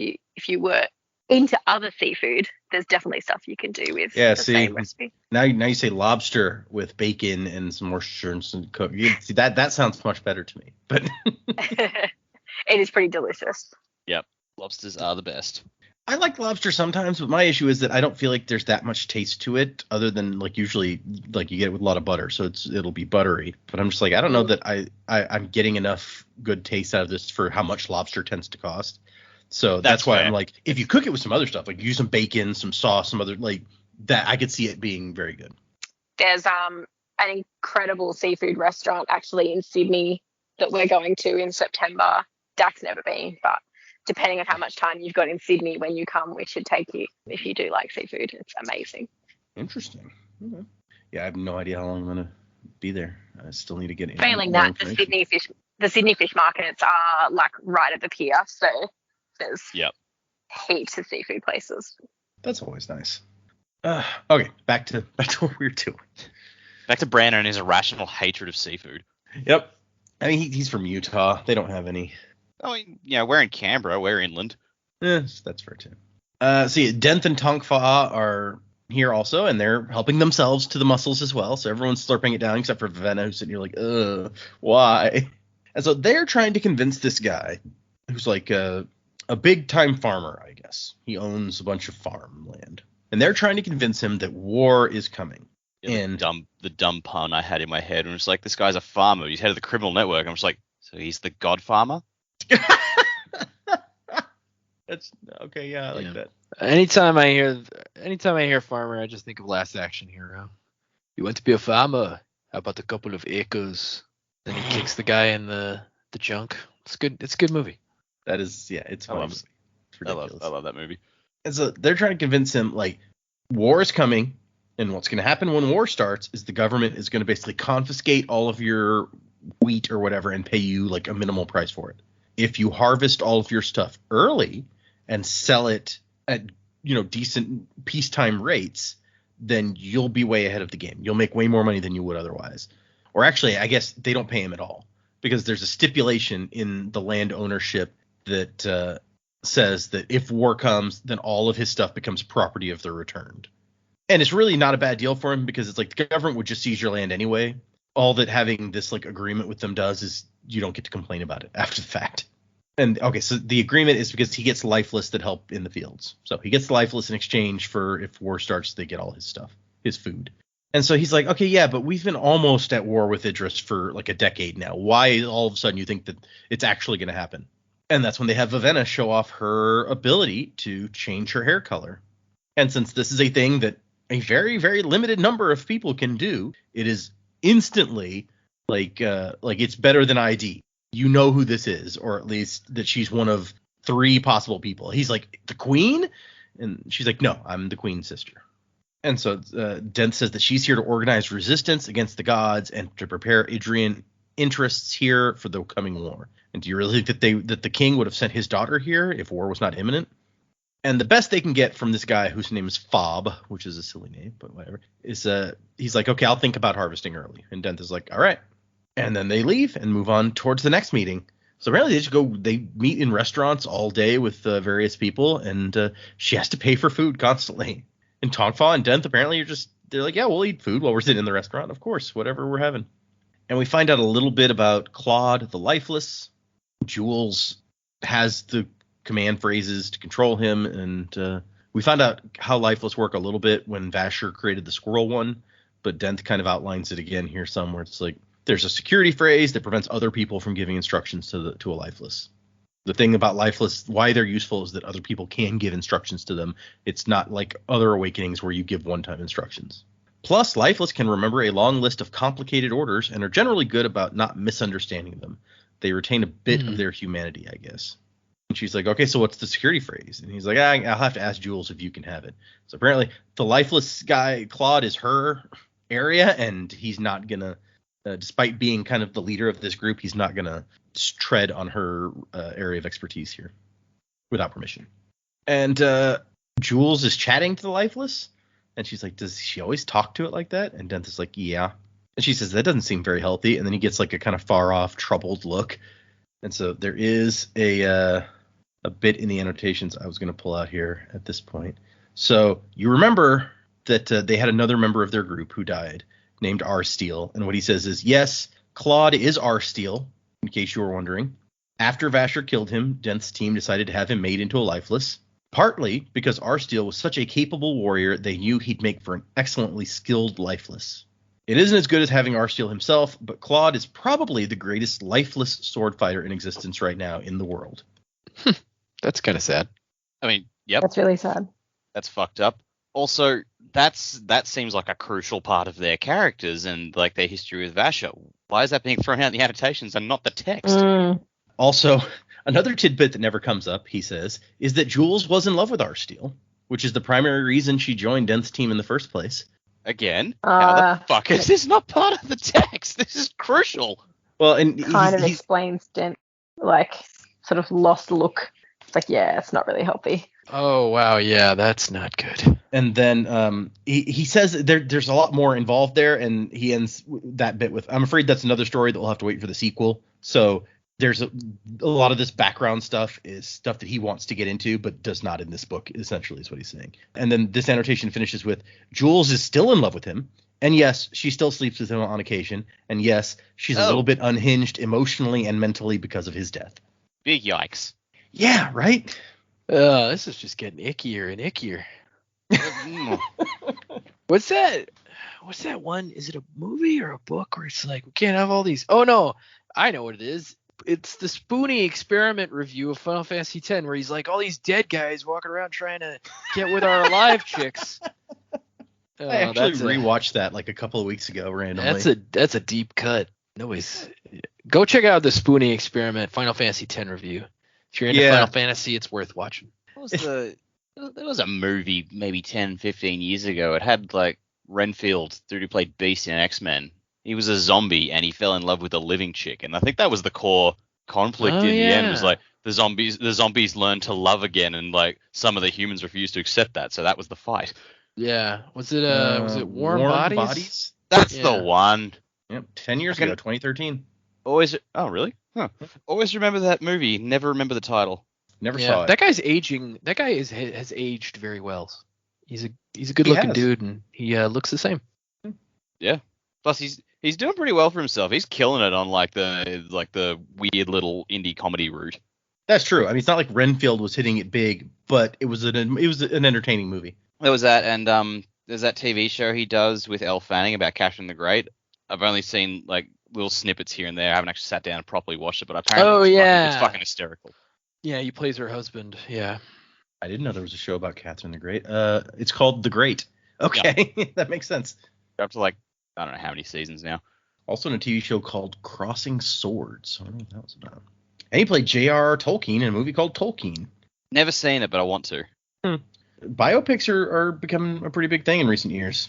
you were into other seafood, there's definitely stuff you can do with the same recipe. Now you say lobster with bacon and some moisture and some cook. See that sounds much better to me. But it is pretty delicious. Yep, lobsters are the best. I like lobster sometimes, but my issue is that I don't feel like there's that much taste to it, other than like usually like you get it with a lot of butter, so it'll be buttery. But I'm just like, I don't know that I'm getting enough good taste out of this for how much lobster tends to cost. So that's why I'm like, if you cook it with some other stuff, like use some bacon, some sauce, some other like that, I could see it being very good. There's an incredible seafood restaurant actually in Sydney that we're going to in September. Dak's never been, but depending on how much time you've got in Sydney when you come, we should take you if you do like seafood. It's amazing. Interesting. Okay. Yeah, I have no idea how long I'm gonna be there. I still need to get in. Failing that, the Sydney fish markets are like right at the pier, so there's heaps of seafood places. That's always nice. Okay, back to what we were doing. Back to Brandon and his irrational hatred of seafood. Yep. I mean, he's from Utah. They don't have any. I mean, yeah, we're in Canberra. We're inland. Yes, that's fair too. See, Denth and Tongfa are here also, and they're helping themselves to the mussels as well. So everyone's slurping it down except for Vivenna, who's sitting here like, why? And so they're trying to convince this guy who's like a big time farmer, I guess. He owns a bunch of farmland. And they're trying to convince him that war is coming. Yeah, and the dumb pun I had in my head, and it's like, this guy's a farmer. He's head of the criminal network. I'm just like, so he's the god farmer? That's okay. Yeah, I like that. Anytime I hear farmer, I just think of Last Action Hero. You want to be a farmer? How about a couple of acres? Then he kicks the guy in the junk. It's good. It's a good movie. That is, yeah, it's fun. It's ridiculous. I love that movie. And so they're trying to convince him, like, war is coming, and what's going to happen when war starts is the government is going to basically confiscate all of your wheat or whatever and pay you like a minimal price for it. If you harvest all of your stuff early and sell it at, decent peacetime rates, then you'll be way ahead of the game. You'll make way more money than you would otherwise. Or actually, I guess they don't pay him at all, because there's a stipulation in the land ownership that says that if war comes, then all of his stuff becomes property of the returned. And it's really not a bad deal for him, because it's like the government would just seize your land anyway. All that having this like agreement with them does is you don't get to complain about it after the fact. And okay, so the agreement is because he gets lifeless that help in the fields. So he gets lifeless in exchange for, if war starts, they get all his stuff, his food. And so he's like, okay, yeah, but we've been almost at war with Idris for like a decade now. Why all of a sudden you think that it's actually going to happen? And that's when they have Vivenna show off her ability to change her hair color. And since this is a thing that a very, very limited number of people can do, it is instantly like it's better than ID. You know who this is, or at least that she's one of 3 possible people. He's like, the queen? And she's like, no, I'm the queen's sister. And so Denth says that she's here to organize resistance against the gods and to prepare Adrian interests here for the coming war. And do you really think that the king would have sent his daughter here if war was not imminent? And the best they can get from this guy, whose name is Fob, which is a silly name, but whatever, is he's like, okay, I'll think about harvesting early. And Denth is like, all right. And then they leave and move on towards the next meeting. So apparently they meet in restaurants all day with various people, and she has to pay for food constantly. And Tongfa and Denth apparently they're like, yeah, we'll eat food while we're sitting in the restaurant, of course, whatever we're having. And we find out a little bit about Claude the Lifeless. Jules has the command phrases to control him, and We found out how lifeless work a little bit when Vasher created the squirrel one, but Denth kind of outlines it again here somewhere. It's like there's a security phrase that prevents other people from giving instructions to a lifeless. The thing about lifeless, why they're useful, is that other people can give instructions to them. It's not like other awakenings where you give one-time instructions. Plus, lifeless can remember a long list of complicated orders and are generally good about not misunderstanding them. They retain a bit of their humanity, I guess. And she's like, okay, so what's the security phrase? And he's like, I'll have to ask Jules if you can have it. So apparently the lifeless guy, Claude, is her area, and he's not going to, despite being kind of the leader of this group, he's not going to tread on her area of expertise here without permission. And Jules is chatting to the lifeless, and she's like, does she always talk to it like that? And Denth is like, yeah. And she says, that doesn't seem very healthy. And then he gets like a kind of far off, troubled look. And so there is a bit in the annotations I was going to pull out here at this point. So you remember that they had another member of their group who died named R. Steele. And what he says is, yes, Claude is R. Steele, in case you were wondering. After Vasher killed him, Denth's team decided to have him made into a lifeless. Partly because R. Steele was such a capable warrior, they knew he'd make for an excellently skilled lifeless. It isn't as good as having R. Steele himself, but Claude is probably the greatest lifeless sword fighter in existence right now in the world. That's kind of sad. I mean, yep. That's really sad. That's fucked up. Also, that seems like a crucial part of their characters and like their history with Vasher. Why is that being thrown out in the annotations and not the text? Also, another tidbit that never comes up, he says, is that Jules was in love with R. Steele, which is the primary reason she joined Denth's team in the first place. Again, how the fuck is this not part of the text? This is crucial. Well, and kind of explains Dent, like, sort of lost look. It's like, yeah, it's not really healthy. Oh, wow. Yeah, that's not good. And then he says there's a lot more involved there, and he ends that bit with, I'm afraid that's another story that we'll have to wait for the sequel. So there's a lot of this background stuff is stuff that he wants to get into, but does not in this book, essentially, is what he's saying. And then this annotation finishes with, Jules is still in love with him. And yes, she still sleeps with him on occasion. And yes, she's a little bit unhinged emotionally and mentally because of his death. Big yikes. Yeah, right? This is just getting ickier and ickier. What's that one? Is it a movie or a book where it's like, we can't have all these? Oh, no. I know what it is. It's the Spoonie experiment review of Final Fantasy X, where he's like, all these dead guys walking around trying to get with our alive chicks. I actually rewatched that like a couple of weeks ago randomly. That's a deep cut. Go check out the Spoonie experiment Final Fantasy X review. If you're into Final Fantasy, it's worth watching. There was a movie maybe 10, 15 years ago. It had like Renfield, dude who played Beast in X-Men. He was a zombie and he fell in love with a living chick. And I think that was the core conflict in the end. Was like the zombies learned to love again, and like some of the humans refused to accept that. So that was the fight. Yeah. Was it Warm Bodies? That's the one. Yep. 10 years ago, 2013. Oh, really? Huh. Always remember that movie. Never remember the title. Never saw it. That guy's aging. That guy has aged very well. He's a good looking dude, and he looks the same. Yeah. Plus, he's doing pretty well for himself. He's killing it on like the weird little indie comedy route. That's true. I mean, it's not like Renfield was hitting it big, but it was an entertaining movie. There was that, and there's that TV show he does with Elle Fanning about Catherine the Great. I've only seen like little snippets here and there. I haven't actually sat down and properly watched it, but apparently it's fucking hysterical. Yeah, he plays her husband. Yeah. I didn't know there was a show about Catherine the Great. It's called The Great. Okay, yeah. That makes sense. Up to like, I don't know how many seasons now. Also in a TV show called Crossing Swords. I don't know what that was about. And he played J.R.R. Tolkien in a movie called Tolkien. Never seen it, but I want to. Biopics are becoming a pretty big thing in recent years.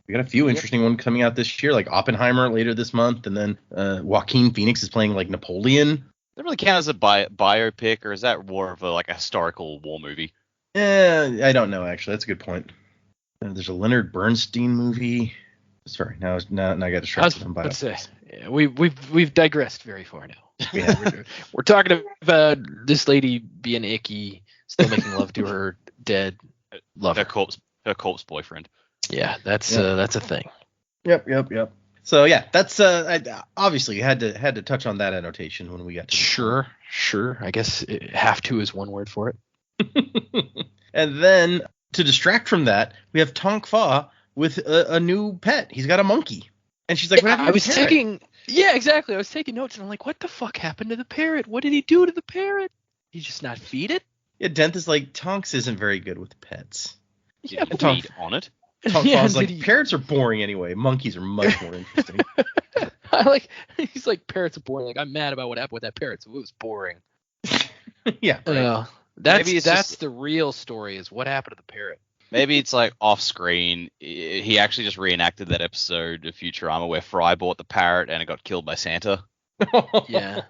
We got a few interesting ones coming out this year, like Oppenheimer later this month, and then Joaquin Phoenix is playing like Napoleon. Does that really count as a biopic, or is that more of a historical war movie? I don't know, actually. That's a good point. There's a Leonard Bernstein movie. Sorry, now I got distracted from biopics. Yeah, we've digressed very far now. Yeah. We're talking about this lady being icky, still making love to her dead lover. Her corpse boyfriend. Yeah, that's a thing. Yep. So yeah, that's obviously you had to touch on that annotation when we got to Sure. I guess have to is one word for it. And then to distract from that, we have Tonk Fa with a new pet. He's got a monkey. And she's like, what happened to the parrot? Exactly. I was taking notes, and I'm like, what the fuck happened to the parrot? What did he do to the parrot? He just not feed it? Yeah, Denth is like, Tonks isn't very good with pets. Yeah, and Tonk feed on it. Tonk Fa's like, parrots are boring anyway. Monkeys are much more interesting. He's like, parrots are boring. Like, I'm mad about what happened with that parrot, so it was boring. Yeah. Right. That's the real story, is what happened to the parrot. Maybe it's like off screen. He actually just reenacted that episode of Futurama where Fry bought the parrot and it got killed by Santa. Yeah,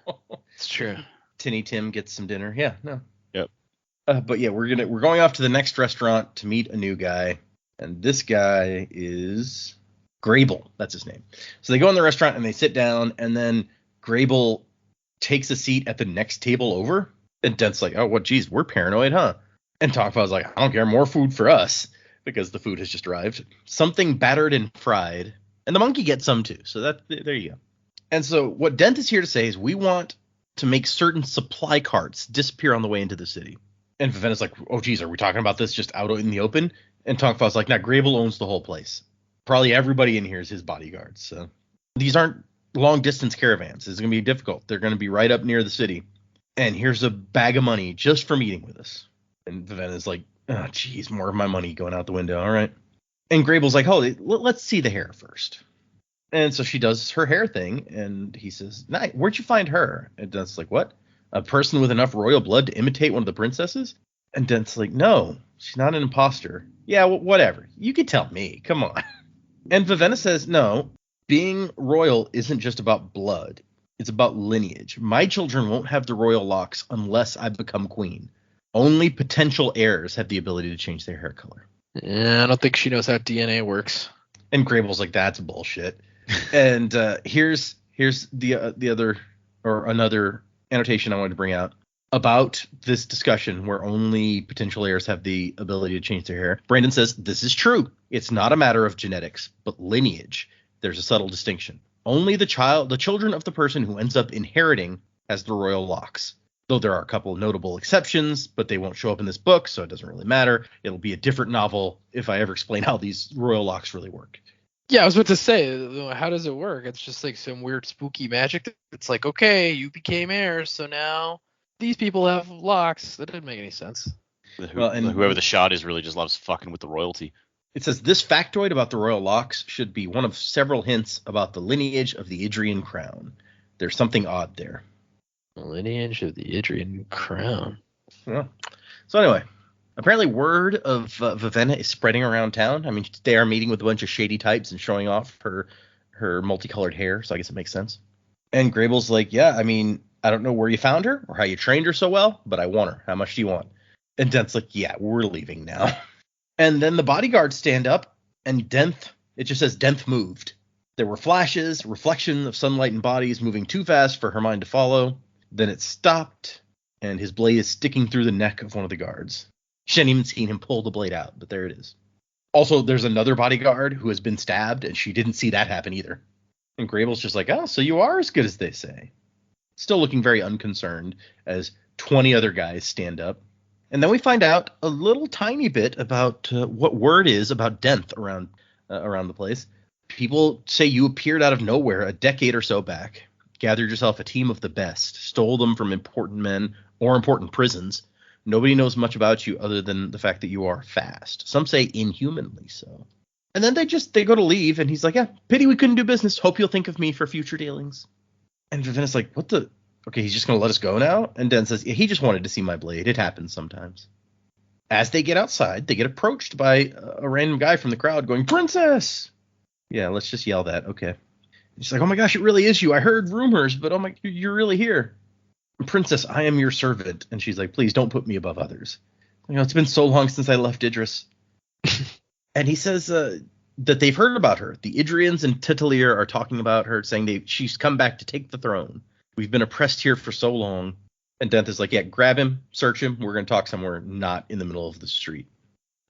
it's true. Tinny Tim gets some dinner. Yeah, no. Yep. But yeah, we're going off to the next restaurant to meet a new guy, and this guy is Grable. That's his name. So they go in the restaurant and they sit down, and then Grable takes a seat at the next table over, and Dent's like, oh, what? Geez, we're paranoid, huh? And Tongfa's like, I don't care, more food for us, because the food has just arrived. Something battered and fried, and the monkey gets some too. So there you go. And so what Dent is here to say is we want to make certain supply carts disappear on the way into the city. And Vivenna's like, oh, geez, are we talking about this just out in the open? And Tongfa's like, nah, Grable owns the whole place. Probably everybody in here is his bodyguards. So these aren't long-distance caravans. This is going to be difficult. They're going to be right up near the city. And here's a bag of money just for meeting with us. And Vivenna's like, oh, geez, more of my money going out the window. All right. And Grable's like, oh, let's see the hair first. And so she does her hair thing, and he says, nah, where'd you find her? And Dent's like, what? A person with enough royal blood to imitate one of the princesses? And Dent's like, no, she's not an imposter. Yeah, whatever. You could tell me. Come on. And Vivenna says, no, being royal isn't just about blood. It's about lineage. My children won't have the royal locks unless I become queen. Only potential heirs have the ability to change their hair color. Yeah, I don't think she knows how DNA works. And Grable's like, that's bullshit. And here's the other, or another annotation I wanted to bring out about this discussion where only potential heirs have the ability to change their hair. Brandon says, this is true. It's not a matter of genetics, but lineage. There's a subtle distinction. Only the children of the person who ends up inheriting has the royal locks. Though there are a couple of notable exceptions, but they won't show up in this book, so it doesn't really matter. It'll be a different novel if I ever explain how these royal locks really work. Yeah, I was about to say, how does it work? It's just like some weird spooky magic. It's like, okay, you became heirs, so now these people have locks. That didn't make any sense. Well, and whoever the shard is really just loves fucking with the royalty. It says, this factoid about the royal locks should be one of several hints about the lineage of the Idrian crown. There's something odd there. The lineage of the Idrian crown. Yeah. So anyway, apparently word of Vivenna is spreading around town. I mean, they are meeting with a bunch of shady types and showing off her multicolored hair, so I guess it makes sense. And Grable's like, yeah, I mean, I don't know where you found her or how you trained her so well, but I want her. How much do you want? And Dent's like, yeah, we're leaving now. And then the bodyguards stand up, and it just says Denth moved. There were flashes, reflection of sunlight and bodies moving too fast for her mind to follow. Then it stopped, and his blade is sticking through the neck of one of the guards. She hadn't even seen him pull the blade out, but there it is. Also, there's another bodyguard who has been stabbed, and she didn't see that happen either. And Grable's just like, oh, so you are as good as they say. Still looking very unconcerned as 20 other guys stand up. And then we find out a little tiny bit about what word is about Denth around the place. People say you appeared out of nowhere a decade or so back. Gathered yourself a team of the best, stole them from important men or important prisons. Nobody knows much about you other than the fact that you are fast. Some say inhumanly so. And then they go to leave, and he's like, yeah, pity we couldn't do business. Hope you'll think of me for future dealings. And Vivenna's like, what the? Okay, he's just going to let us go now? And Den says, yeah, he just wanted to see my blade. It happens sometimes. As they get outside, they get approached by a random guy from the crowd going, Princess! Yeah, let's just yell that. Okay. She's like, oh my gosh, it really is you. I heard rumors, but oh my, you're really here. Princess, I am your servant. And she's like, please don't put me above others. It's been so long since I left Idris. And he says that they've heard about her. The Idrians and Titalier are talking about her, saying she's come back to take the throne. We've been oppressed here for so long. And Denth is like, yeah, grab him, search him. We're going to talk somewhere not in the middle of the street.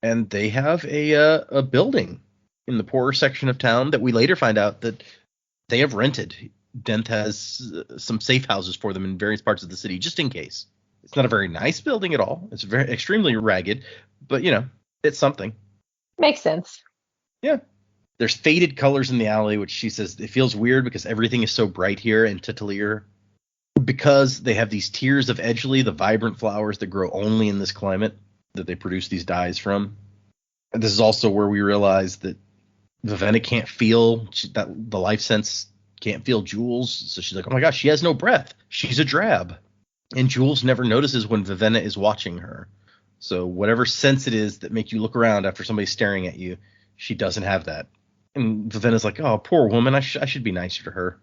And they have a building in the poorer section of town that we later find out that they have rented. Denth has some safe houses for them in various parts of the city, just in case. It's not a very nice building at all. It's very extremely ragged, but It's something. Makes sense. Yeah. There's faded colors in the alley, which she says it feels weird because everything is so bright here in Titalier. Because they have these tiers of Edgeley, the vibrant flowers that grow only in this climate that they produce these dyes from. And this is also where we realize that Vivenna can't feel that the life sense can't feel Jules. So she's like, oh my gosh, she has no breath. She's a drab. And Jules never notices when Vivenna is watching her. So whatever sense it is that make you look around after somebody's staring at you, she doesn't have that. And Vivenna's like, oh, poor woman. I should be nicer to her.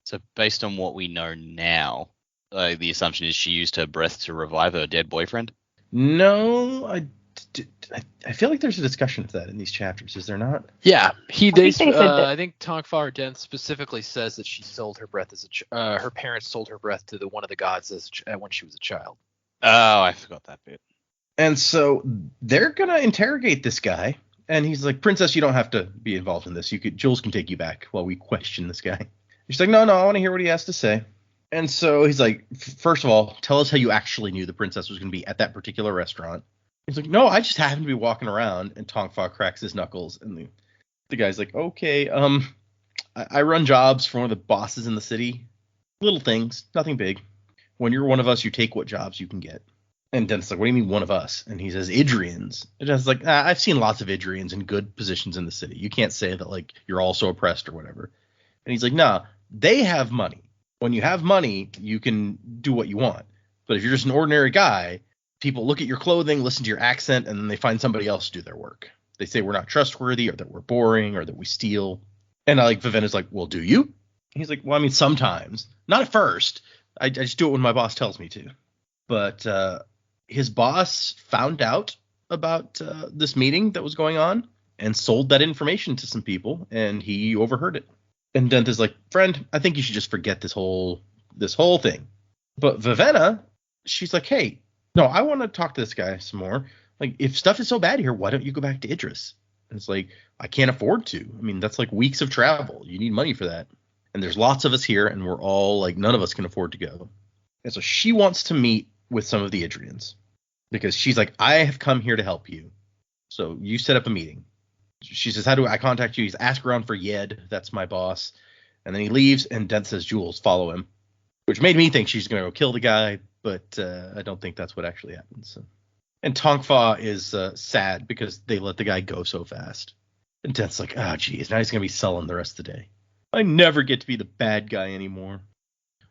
So based on what we know now, the assumption is she used her breath to revive her dead boyfriend? No, I feel like there's a discussion of that in these chapters. Is there not? Yeah, I think Tongfa Dent specifically says that she sold her breath her parents sold her breath to one of the gods when she was a child. Oh, I forgot that bit. And so they're gonna interrogate this guy, and he's like, Princess, you don't have to be involved in this. Jules can take you back while we question this guy. She's like, no, I want to hear what he has to say. And so he's like, first of all, tell us how you actually knew the princess was going to be at that particular restaurant. He's like, no, I just happened to be walking around. And Tongfa cracks his knuckles. And the guy's like, okay, I run jobs for one of the bosses in the city. Little things, nothing big. When you're one of us, you take what jobs you can get. And Dennis like, what do you mean one of us? And he says, Idrians. And Dennis like, I've seen lots of Idrians in good positions in the city. You can't say that like you're also oppressed or whatever. And he's like, nah, they have money. When you have money, you can do what you want. But if you're just an ordinary guy, people look at your clothing, listen to your accent, and then they find somebody else to do their work. They say we're not trustworthy, or that we're boring, or that we steal. And Vivenna's like, well, do you? And he's like, well, I mean, sometimes. Not at first. I just do it when my boss tells me to. But his boss found out about this meeting that was going on and sold that information to some people, and he overheard it. And Dent is like, friend, I think you should just forget this whole thing. But Vivenna, she's like, hey, no, I want to talk to this guy some more. Like, if stuff is so bad here, why don't you go back to Idris? And it's like, I can't afford to. I mean, that's like weeks of travel. You need money for that. And there's lots of us here, and we're all like, none of us can afford to go. And so she wants to meet with some of the Idrians because she's like, I have come here to help you. So you set up a meeting. She says, how do I contact you? He's asked around for Yed. That's my boss. And then he leaves, and Dent says, Jules, follow him. Which made me think she's going to go kill the guy, but I don't think that's what actually happens. So. And Tongfa is sad because they let the guy go so fast. And Dent's like, oh, geez, now he's going to be sullen the rest of the day. I never get to be the bad guy anymore.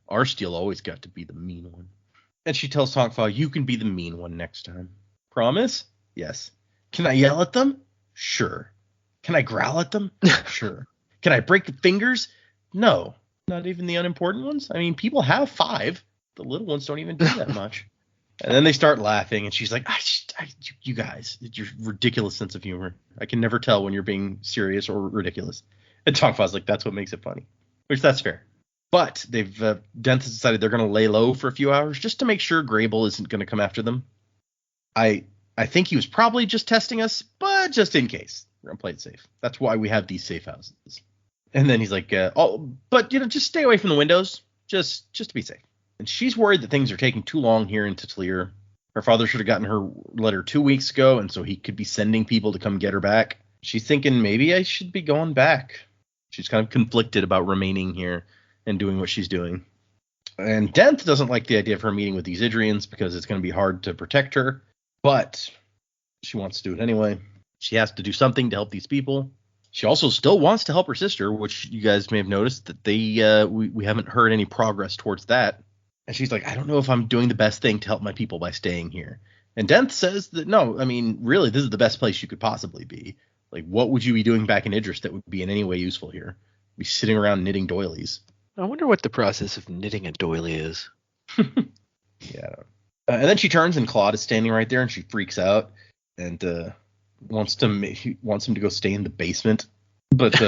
Arsteel always got to be the mean one. And she tells Tongfa, you can be the mean one next time. Promise? Yes. Can I yell at them? Sure. Can I growl at them? Sure. Can I break fingers? No. Not even the unimportant ones? I mean, people have 5. The little ones don't even do that much. And then they start laughing, and she's like, you guys, it's your ridiculous sense of humor. I can never tell when you're being serious or ridiculous. And Tongfa's like, that's what makes it funny. Which, that's fair. But Dent has decided they're going to lay low for a few hours just to make sure Grable isn't going to come after them. I think he was probably just testing us, but just in case. We're going to play it safe. That's why we have these safe houses. And then he's like, but, just stay away from the windows. Just to be safe. And she's worried that things are taking too long here in Titalier. Her father should have gotten her letter 2 weeks ago, and so he could be sending people to come get her back. She's thinking maybe I should be going back. She's kind of conflicted about remaining here and doing what she's doing. And Dent doesn't like the idea of her meeting with these Idrians because it's going to be hard to protect her. But she wants to do it anyway. She has to do something to help these people. She also still wants to help her sister, which you guys may have noticed that we haven't heard any progress towards that. And she's like, I don't know if I'm doing the best thing to help my people by staying here. And Dent says that, no, I mean, really, this is the best place you could possibly be. Like, what would you be doing back in Idris that would be in any way useful here? Be sitting around knitting doilies. I wonder what the process of knitting a doily is. Yeah. And then she turns, and Claude is standing right there, and she freaks out and wants him to go stay in the basement. But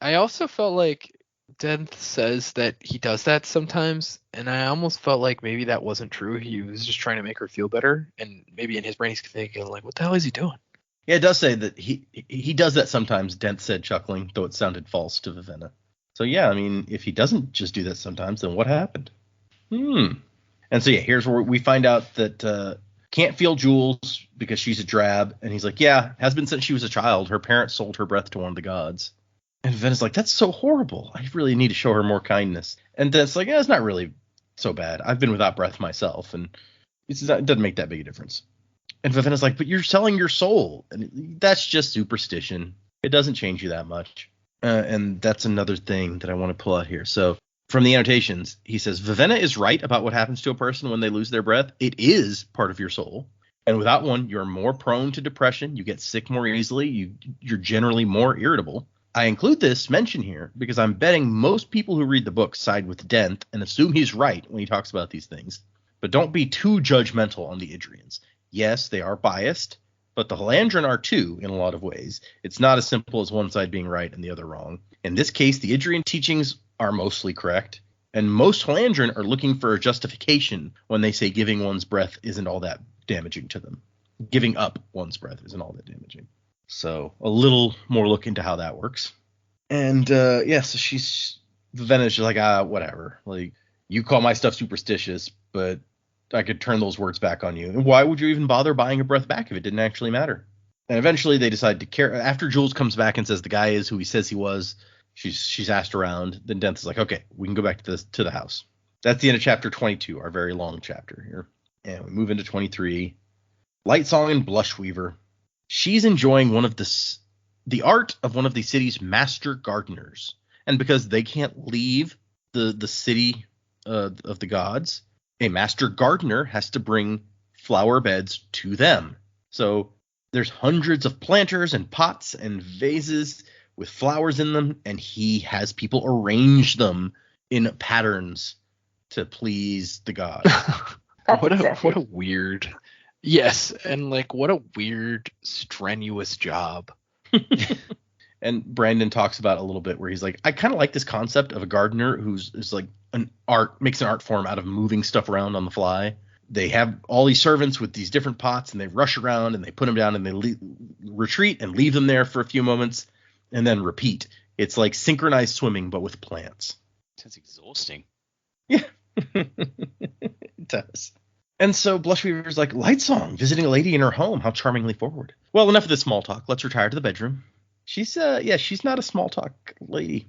I also felt like Dent says that he does that sometimes, and I almost felt like maybe that wasn't true. He was just trying to make her feel better, and maybe in his brain he's thinking, like, what the hell is he doing? Yeah, it does say that he does that sometimes, Dent said, chuckling, though it sounded false to Vivenna. So yeah, I mean, if he doesn't just do that sometimes, then what happened? And so yeah, here's where we find out that Can't feel Jules because she's a drab. And he's like, yeah, has been since she was a child. Her parents sold her breath to one of the gods. And Vivenna's like, that's so horrible. I really need to show her more kindness. And Dent's like, yeah, it's not really so bad. I've been without breath myself, and it doesn't make that big a difference. And Vivenna's like, but you're selling your soul. And that's just superstition. It doesn't change you that much. And that's another thing that I want to pull out here. So from the annotations, he says, Vivenna is right about what happens to a person when they lose their breath. It is part of your soul. And without one, you're more prone to depression. You get sick more easily. You're generally more irritable. I include this mention here because I'm betting most people who read the book side with Dent and assume he's right when he talks about these things. But don't be too judgmental on the Idrians. Yes, they are biased, but the Halandran are too in a lot of ways. It's not as simple as one side being right and the other wrong. In this case, the Idrian teachings are mostly correct, and most Halandran are looking for a justification when they say giving one's breath isn't all that damaging to them. Giving up one's breath isn't all that damaging. So a little more look into how that works. And so Vivenna's just like, whatever. Like, you call my stuff superstitious, but I could turn those words back on you. And why would you even bother buying a breath back if it didn't actually matter? And eventually they decide to care. After Jules comes back and says the guy is who he says he was, she's asked around. Then Dent is like, okay, we can go back to the house. That's the end of chapter 22, our very long chapter here. And we move into 23. Lightsong and Blushweaver. She's enjoying the art of one of the city's master gardeners. And because they can't leave the city of the gods, a master gardener has to bring flower beds to them. So there's hundreds of planters and pots and vases with flowers in them, and he has people arrange them in patterns to please the gods. What a weird, yes, and like what a weird, strenuous job. And Brandon talks about a little bit where he's like, I kind of like this concept of a gardener is like makes an art form out of moving stuff around on the fly. They have all these servants with these different pots, and they rush around and they put them down and they retreat and leave them there for a few moments and then repeat. It's like synchronized swimming, but with plants. Sounds exhausting. Yeah, it does. And so Blushweaver's like, Lightsong, visiting a lady in her home. How charmingly forward. Well, enough of this small talk. Let's retire to the bedroom. She's not a small talk lady.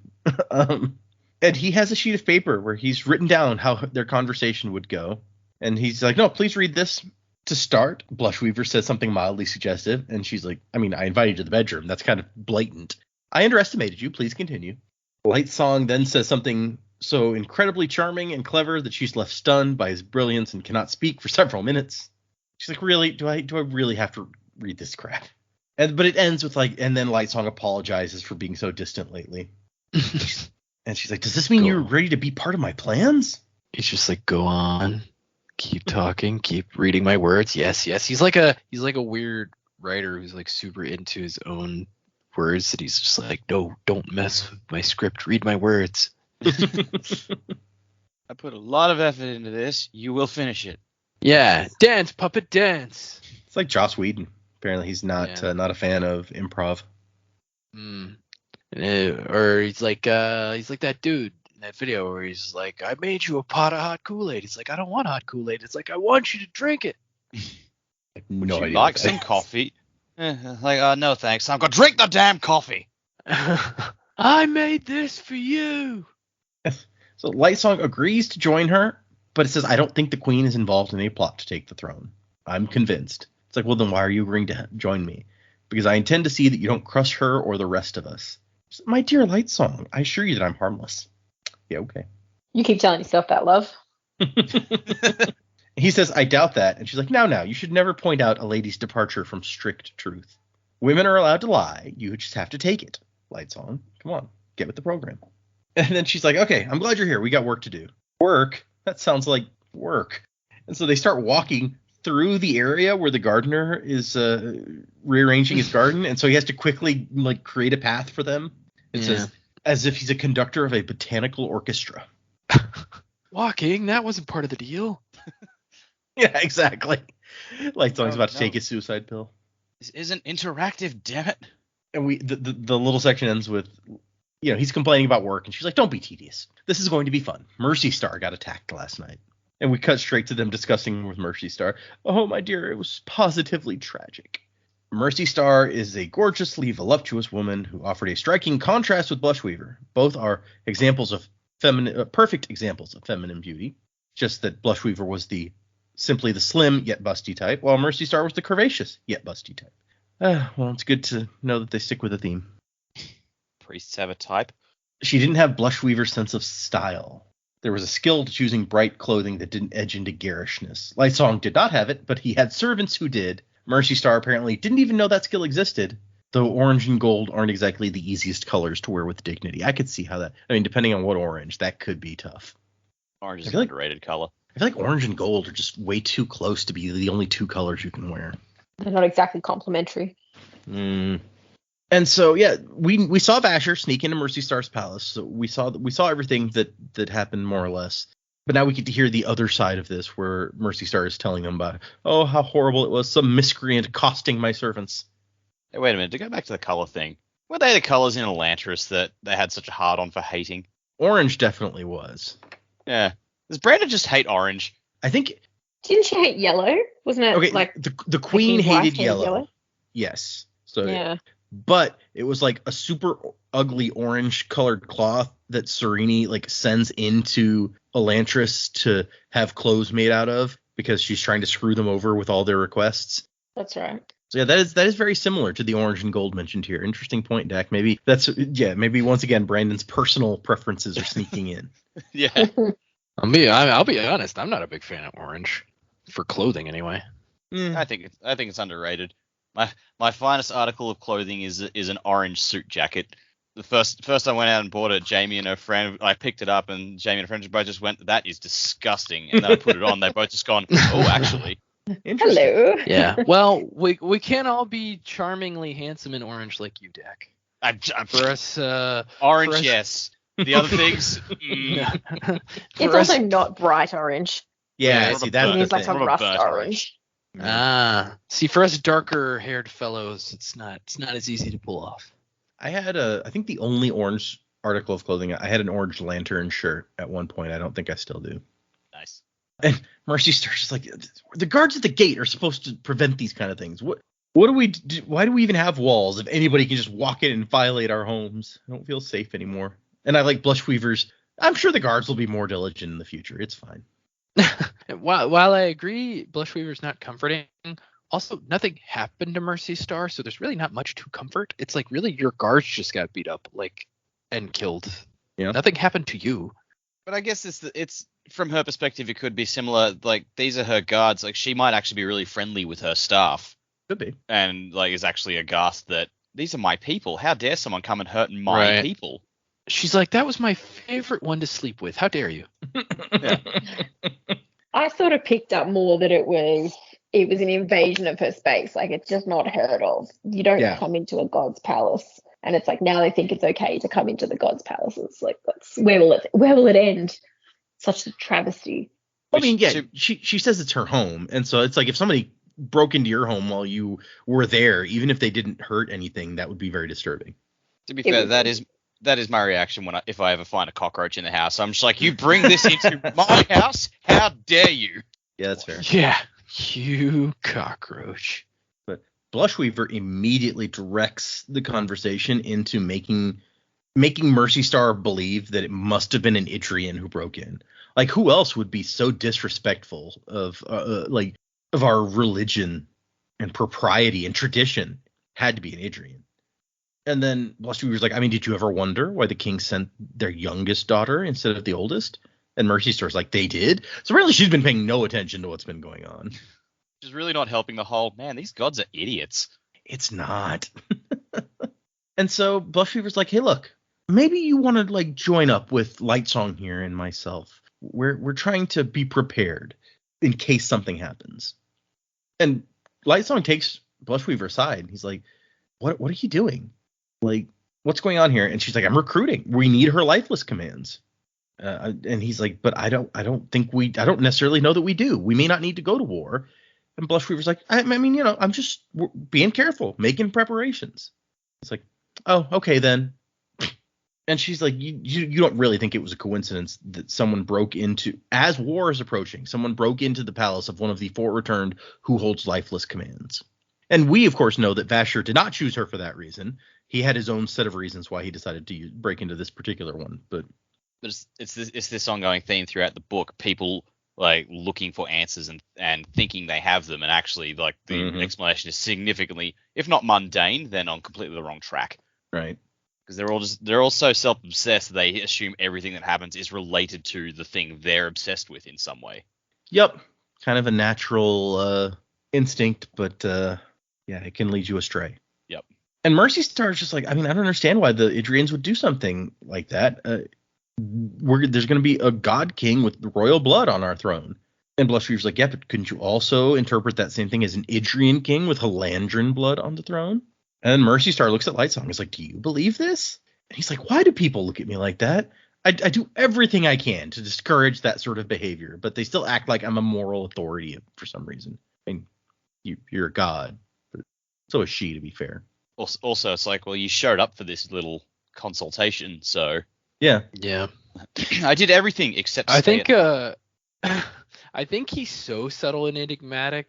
And he has a sheet of paper where he's written down how their conversation would go. And he's like, no, please read this. To start, Blushweaver says something mildly suggestive. And she's like, I mean, I invited you to the bedroom. That's kind of blatant. I underestimated you. Please continue. Lightsong then says something so incredibly charming and clever that she's left stunned by his brilliance and cannot speak for several minutes. She's like, really? Do I really have to read this crap? But it ends with like, and then Lightsong apologizes for being so distant lately. And she's like, does this mean you're ready to be part of my plans? He's just like, go on, keep talking, keep reading my words. Yes. He's like a weird writer who's like super into his own words that he's just like, no, don't mess with my script. Read my words. I put a lot of effort into this. You will finish it. Yeah, dance, puppet, dance. It's like Joss Whedon. Apparently, he's not a fan of improv. Or he's like that dude in that video where he's like, I made you a pot of hot Kool-Aid. It's like, I don't want hot Kool-Aid. It's like, I want you to drink it. Would you like some coffee? No thanks. I'm gonna drink the damn coffee. I made this for you. So Lightsong agrees to join her, but it says, I don't think the queen is involved in a plot to take the throne. I'm convinced. It's like, well, then why are you agreeing to join me? Because I intend to see that you don't crush her or the rest of us. My dear Lightsong, I assure you that I'm harmless. Yeah, okay. You keep telling yourself that, love. He says, I doubt that. And she's like, now, you should never point out a lady's departure from strict truth. Women are allowed to lie. You just have to take it. Lightsong, come on, get with the program. And then she's like, okay, I'm glad you're here. We got work to do. Work? That sounds like work. And so they start walking through the area where the gardener is rearranging his garden. And so he has to quickly like create a path for them. It says, as if he's a conductor of a botanical orchestra. Walking? That wasn't part of the deal. Yeah, exactly. Lightsong's about to take his suicide pill. This isn't interactive, damn it. And the little section ends with, he's complaining about work, and she's like, don't be tedious. This is going to be fun. Mercy Star got attacked last night. And we cut straight to them discussing with Mercy Star. Oh, my dear, it was positively tragic. Mercy Star is a gorgeously voluptuous woman who offered a striking contrast with Blushweaver. Both are examples of perfect examples of feminine beauty. Just that Blushweaver was simply the slim yet busty type, while Mercy Star was the curvaceous yet busty type. Well, it's good to know that they stick with the theme. Priests have a type. She didn't have Blushweaver's sense of style. There was a skill to choosing bright clothing that didn't edge into garishness. Lightsong did not have it, but he had servants who did. Mercy Star apparently didn't even know that skill existed, though orange and gold aren't exactly the easiest colors to wear with dignity. I could see how that, depending on what orange, that could be tough. Orange is an underrated color. I feel like orange and gold are just way too close to be the only two colors you can wear. They're not exactly complementary. And so, yeah, we saw Vasher sneak into Mercy Star's palace. So we saw everything that happened more or less. But now we get to hear the other side of this, where Mercy Star is telling them about, oh, how horrible it was, some miscreant accosting my servants. Hey, wait a minute. To go back to the color thing, were they the colors in Elantris that they had such a hard on for hating? Orange definitely was. Yeah. Does Brandon just hate orange? I think. Didn't she hate yellow? Wasn't it like the queen hated yellow? Yes. So yeah. But it was like a super ugly orange colored cloth that Serene like sends into Elantris to have clothes made out of because she's trying to screw them over with all their requests. That's right. So yeah, that is very similar to the orange and gold mentioned here. Interesting point, Dak. Maybe maybe once again Brandon's personal preferences are sneaking in. Yeah. I'll be honest, I'm not a big fan of orange for clothing anyway. I think it's underrated. My finest article of clothing is an orange suit jacket. The first I went out and bought it, Jamie and her friend, I picked it up, and Jamie and her friend both just went, "That is disgusting." And then I put it on, they both just gone, "Oh, actually." Hello. Yeah. Well, we can't all be charmingly handsome in orange like you, Dak. For us, orange, for us, yes. The other things. It's also not bright orange. Yeah, see that's it the is like thing. a rust orange. See, for us darker-haired fellows, it's not as easy to pull off. I had I think the only orange article of clothing, I had an orange lantern shirt at one point. I don't think I still do. Nice. And Mercy Star's just like, the guards at the gate are supposed to prevent these kind of things. What do we do? Why do we even have walls if anybody can just walk in and violate our homes? I don't feel safe anymore. And I like Blushweaver's. I'm sure the guards will be more diligent in the future. It's fine. While I agree, Blushweaver's not comforting. Also, nothing happened to Mercy Star, so there's really not much to comfort. It's like really your guards just got beat up, and killed. Yeah. Nothing happened to you. But I guess it's from her perspective, it could be similar. Like, these are her guards. Like, she might actually be really friendly with her staff. Could be. And is actually aghast that these are my people. How dare someone come and hurt my people? She's like, that was my favorite one to sleep with. How dare you? Yeah. I sort of picked up more that it was an invasion of her space. Like, it's just not heard of. You don't come into a god's palace, and it's like now they think it's okay to come into the god's palaces. Like, where will it end? Such a travesty. I mean, yeah, she says it's her home, and so it's like if somebody broke into your home while you were there, even if they didn't hurt anything, that would be very disturbing. To be fair, that is my reaction if I ever find a cockroach in the house. I'm just like, you bring this into my house? How dare you? Yeah, that's fair. Yeah, you cockroach. But Blushweaver immediately directs the conversation into making Mercy Star believe that it must have been an Idrian who broke in. Like, who else would be so disrespectful of our religion and propriety and tradition? Had to be an Idrian. And then Blushweaver's like, I mean, did you ever wonder why the king sent their youngest daughter instead of the oldest? And Mercy Star's like, they did? So really, she's been paying no attention to what's been going on. She's really not helping the whole, man, these gods are idiots. It's not. And so Blushweaver's like, hey, look, maybe you want to join up with Lightsong here and myself. We're trying to be prepared in case something happens. And Lightsong takes Blushweaver aside. He's like, what are you doing? Like, what's going on here? And she's like, I'm recruiting. We need her lifeless commands. And he's like, but I don't necessarily know that we do. We may not need to go to war. And Blushweaver's like, I mean, I'm just being careful, making preparations. It's like, oh, okay then. And she's like, you don't really think it was a coincidence that someone broke into, as war is approaching, someone broke into the palace of one of the four returned who holds lifeless commands. And we, of course, know that Vasher did not choose her for that reason. He had his own set of reasons why he decided to break into this particular one. But it's this ongoing theme throughout the book. People like looking for answers and thinking they have them, and actually like the explanation is significantly, if not mundane, then on completely the wrong track. Right. Because they're all so self-obsessed, they assume everything that happens is related to the thing they're obsessed with in some way. Yep. Kind of a natural instinct, but yeah, it can lead you astray. Yep. And Mercy Star's just like, I mean, I don't understand why the Idrians would do something like that. There's going to be a god king with royal blood on our throne. And Blushweaver's like, yeah, but couldn't you also interpret that same thing as an Idrian king with Halandran blood on the throne? And then Mercy Star looks at Lightsong and is like, do you believe this? And he's like, why do people look at me like that? I do everything I can to discourage that sort of behavior, but they still act like I'm a moral authority for some reason. I mean, you're a god, but so is she, to be fair. Also, it's like, well, you showed up for this little consultation, so... Yeah. I did everything except I think he's so subtle and enigmatic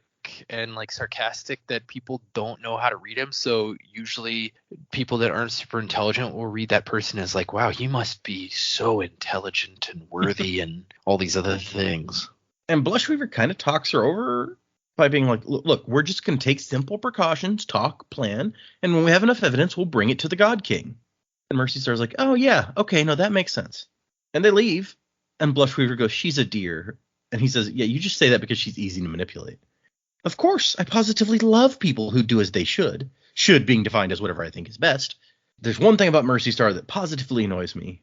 and like sarcastic that people don't know how to read him. So usually people that aren't super intelligent will read that person as like, wow, he must be so intelligent and worthy and all these other things. And Blushweaver kind of talks her over by being like, look, we're just going to take simple precautions, talk, plan, and when we have enough evidence, we'll bring it to the God King. And Mercy Star's like, oh, yeah, okay, no, that makes sense. And they leave, and Blushweaver goes, she's a dear. And he says, yeah, you just say that because she's easy to manipulate. Of course, I positively love people who do as they should being defined as whatever I think is best. There's one thing about Mercy Star that positively annoys me.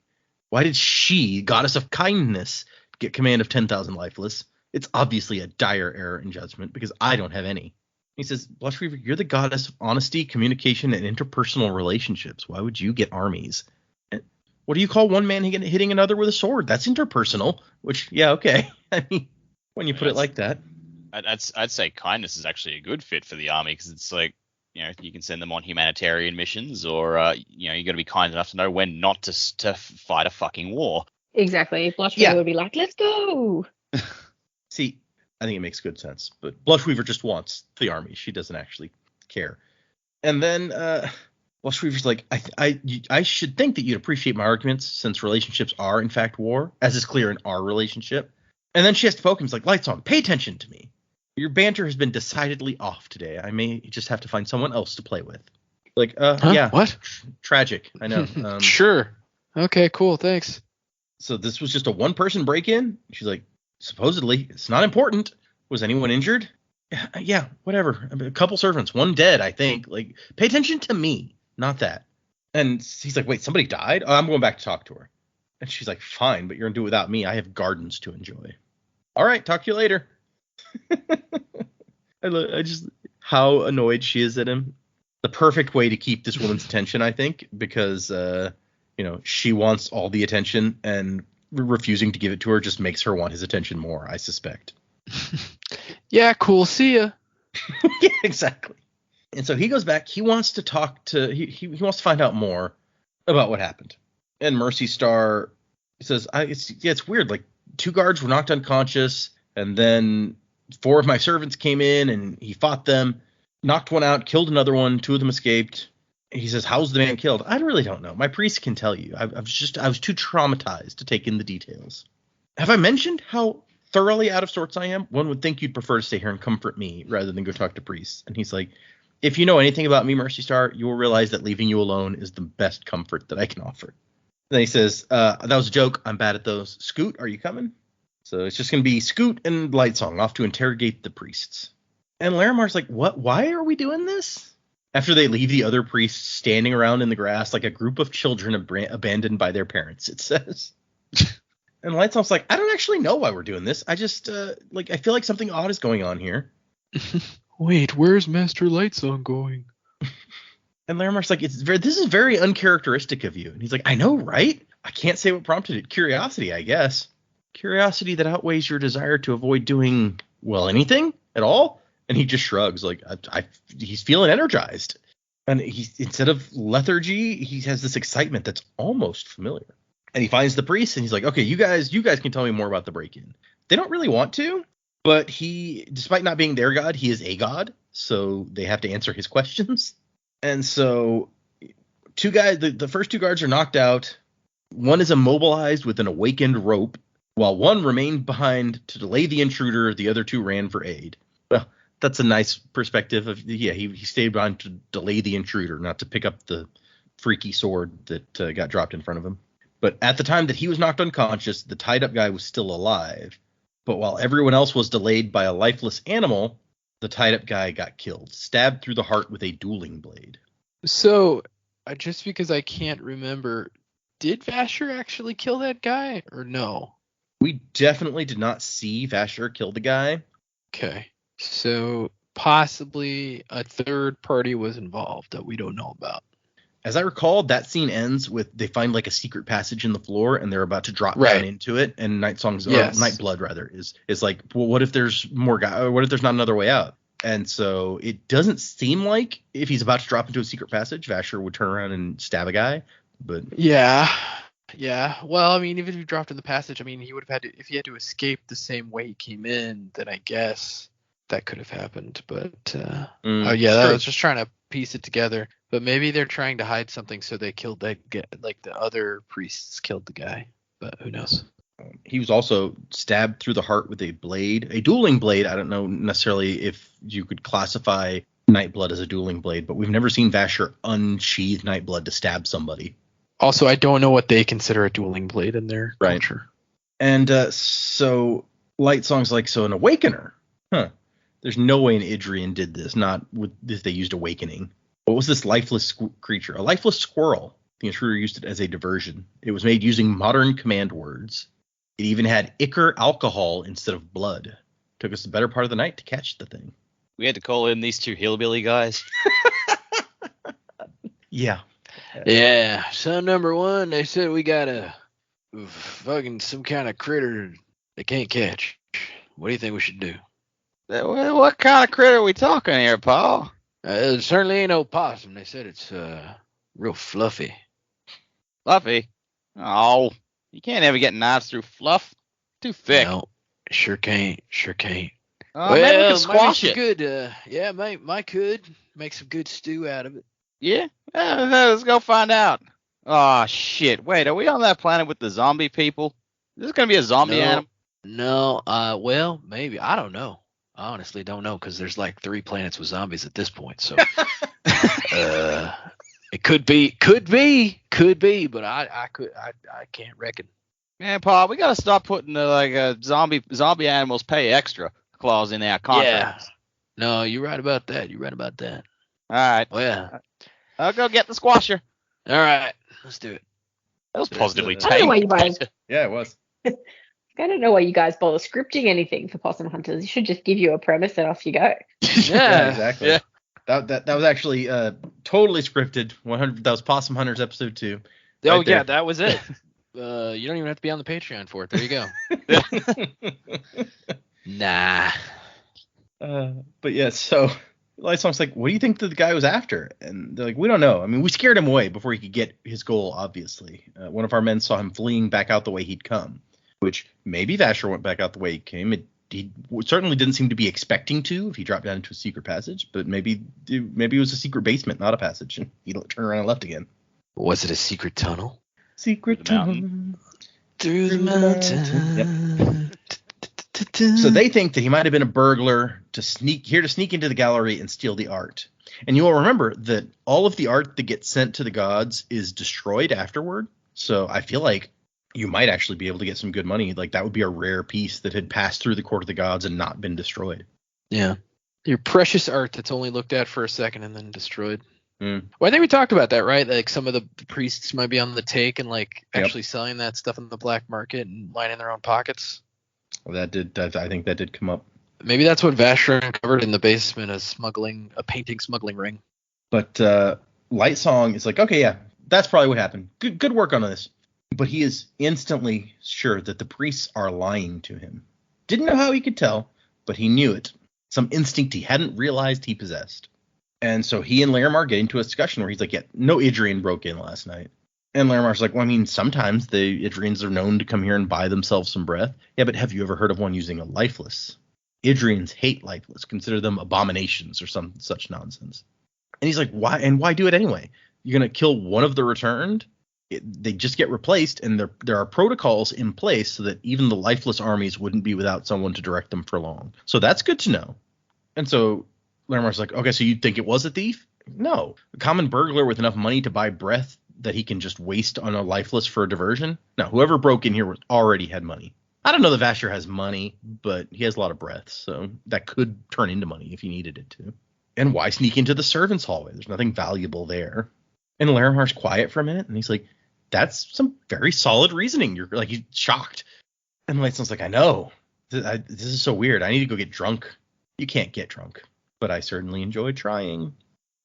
Why did she, goddess of kindness, get command of 10,000 lifeless? It's obviously a dire error in judgment because I don't have any. He says, Blushweaver, you're the goddess of honesty, communication, and interpersonal relationships. Why would you get armies? What do you call one man hitting another with a sword? That's interpersonal, which, yeah, okay. I mean, when you put it like that. I'd say kindness is actually a good fit for the army because it's like, you know, you can send them on humanitarian missions or, you know, you got to be kind enough to know when not to fight a fucking war. Exactly. Blushweaver would be like, let's go. See, I think it makes good sense. But Blushweaver just wants the army. She doesn't actually care. And then Blushweaver's like, I should think that you'd appreciate my arguments since relationships are, in fact, war, as is clear in our relationship. And then she has to poke him. It's like, Lightsong, pay attention to me. Your banter has been decidedly off today. I may just have to find someone else to play with. Like, yeah. What? Tragic. I know. Sure. Okay, cool. Thanks. So this was just a one-person break-in? She's like, supposedly, it's not important. Was anyone injured? Yeah, whatever. A couple servants, one dead, I think. Like, pay attention to me, not that. And he's like, wait, somebody died? Oh, I'm going back to talk to her. And she's like, fine, but you're going to do it without me. I have gardens to enjoy. All right, talk to you later. I just, how annoyed she is at him. The perfect way to keep this woman's attention, I think, because, you know, she wants all the attention and refusing to give it to her just makes her want his attention more, I suspect. Yeah, cool. See ya. Yeah, exactly. And so he goes back. He wants to talk to, he wants to find out more about what happened. And Mercy Star says, it's weird. Like, 2 guards were knocked unconscious, and then 4 of my servants came in, and he fought them, knocked one out, killed another one. 2 of them escaped. He says, how's the man killed? I really don't know. My priest can tell you. I was too traumatized to take in the details. Have I mentioned how thoroughly out of sorts I am? One would think you'd prefer to stay here and comfort me rather than go talk to priests. And he's like, if you know anything about me, Mercy Star, you will realize that leaving you alone is the best comfort that I can offer. Then he says, that was a joke. I'm bad at those. Scoot, are you coming? So it's just going to be Scoot and Lightsong off to interrogate the priests. And Larimar's like, what? Why are we doing this? After they leave the other priests standing around in the grass like a group of children abandoned by their parents, it says. And Lightsong's like, I don't actually know why we're doing this. I just, I feel like something odd is going on here. Wait, where's Master Lightsong going? And Larimar's like, this is very uncharacteristic of you. And he's like, I know, right? I can't say what prompted it. Curiosity, I guess. Curiosity that outweighs your desire to avoid doing, well, anything at all? And he just shrugs, like, he's feeling energized. And instead of lethargy, he has this excitement that's almost familiar. And he finds the priest and he's like, okay, you guys can tell me more about the break-in. They don't really want to, but despite not being their god, he is a god. So they have to answer his questions. And so the first 2 guards are knocked out. One is immobilized with an awakened rope, while one remained behind to delay the intruder. The other 2 ran for aid. Well, that's a nice perspective of, he stayed behind to delay the intruder, not to pick up the freaky sword that got dropped in front of him. But at the time that he was knocked unconscious, the tied up guy was still alive. But while everyone else was delayed by a lifeless animal, the tied up guy got killed, stabbed through the heart with a dueling blade. So, just because I can't remember, did Vasher actually kill that guy or no? We definitely did not see Vasher kill the guy. Okay. So possibly a third party was involved that we don't know about. As I recall, that scene ends with they find like a secret passage in the floor and they're about to drop down into it. And Nightblood rather is like, well, what if there's more guy? Or what if there's not another way out? And so it doesn't seem like if he's about to drop into a secret passage, Vasher would turn around and stab a guy. But yeah. Well, I mean, even if he dropped in the passage, I mean, he would have had to, if he had to escape the same way he came in, then I guess that could have happened. But I was just trying to piece it together. But maybe they're trying to hide something, so they killed that guy, like the other priests killed the guy. But who knows? He was also stabbed through the heart with a blade, a dueling blade. I don't know necessarily if you could classify Nightblood as a dueling blade, but we've never seen Vasher unsheath Nightblood to stab somebody. Also, I don't know what they consider a dueling blade in their culture. And so Lightsong's like, so an awakener? Huh. There's no way an Idrian did this, not with if they used awakening. What was this lifeless creature? A lifeless squirrel. The intruder used it as a diversion. It was made using modern command words. It even had ichor alcohol instead of blood. Took us the better part of the night to catch the thing. We had to call in these 2 hillbilly guys. Yeah. Yeah. So number 1, they said we got a fucking some kind of critter they can't catch. What do you think we should do? What kind of critter are we talking here, Paul? It certainly ain't no possum. They said it's real fluffy. Fluffy? Oh, you can't ever get knives through fluff. Too thick. No, sure can't. Well, maybe we can squash it. Good. Might could make some good stew out of it. Yeah? Let's go find out. Oh, shit. Wait, are we on that planet with the zombie people? Is this going to be a zombie animal? No, well, maybe. I don't know. I honestly don't know because there's like 3 planets with zombies at this point. So it could be, but I can't reckon. Man, Paul, we got to stop putting a zombie animals pay extra clause in our contracts. Yeah. No, you're right about that. All right. Well, yeah. I'll go get the squasher. All right. Let's do it. That was positively I don't know why you guys. Yeah, it was. I don't know why you guys bother scripting anything for Possum Hunters. You should just give you a premise and off you go. Yeah, exactly. Yeah. That was actually totally scripted. 100. That was Possum Hunters episode 2. Oh right there. yeah, that was it. You don't even have to be on the Patreon for it. There you go. Nah. But yeah, so Lightsong's like, what do you think that the guy was after? And they're like, we don't know. I mean, we scared him away before he could get his goal, obviously. One of our men saw him fleeing back out the way he'd come, which maybe Vasher went back out the way he came. He certainly didn't seem to be expecting to if he dropped down into a secret passage, but maybe it was a secret basement, not a passage, and he turned around and left again. Was it a secret tunnel? Secret tunnel. Through the mountain. Yep. So they think that he might have been a burglar to sneak into the gallery and steal the art. And you will remember that all of the art that gets sent to the gods is destroyed afterward. So I feel like you might actually be able to get some good money. Like that would be a rare piece that had passed through the court of the gods and not been destroyed. Yeah. Your precious art that's only looked at for a second and then destroyed. Mm. Well, I think we talked about that, right? Like some of the priests might be on the take and like actually selling that stuff in the black market and lining their own pockets. Well, I think that did come up. Maybe that's what Vasher uncovered in the basement, a painting smuggling ring. But Lightsong is like, okay, yeah, that's probably what happened. Good work on this. But he is instantly sure that the priests are lying to him. Didn't know how he could tell, but he knew it. Some instinct he hadn't realized he possessed. And so he and Larimar get into a discussion where he's like, yeah, no Idrian broke in last night. And Larimar's like, well, I mean, sometimes the Idrians are known to come here and buy themselves some breath. Yeah, but have you ever heard of one using a lifeless? Idrians hate lifeless, consider them abominations or some such nonsense. And he's like, why? And why do it anyway? You're going to kill one of the returned? They just get replaced, and there are protocols in place so that even the lifeless armies wouldn't be without someone to direct them for long. So that's good to know. And so Larimar's like, okay, so you think it was a thief? No. A common burglar with enough money to buy breath that he can just waste on a lifeless for a diversion? No, whoever broke in here already had money. I don't know that Vasher has money, but he has a lot of breath, so that could turn into money if he needed it to. And why sneak into the servants' hallway? There's nothing valuable there. And Larimar's quiet for a minute, and he's like, that's some very solid reasoning. You're like, he's shocked. And Lightsong's like, I know. This is so weird. I need to go get drunk. You can't get drunk, but I certainly enjoy trying.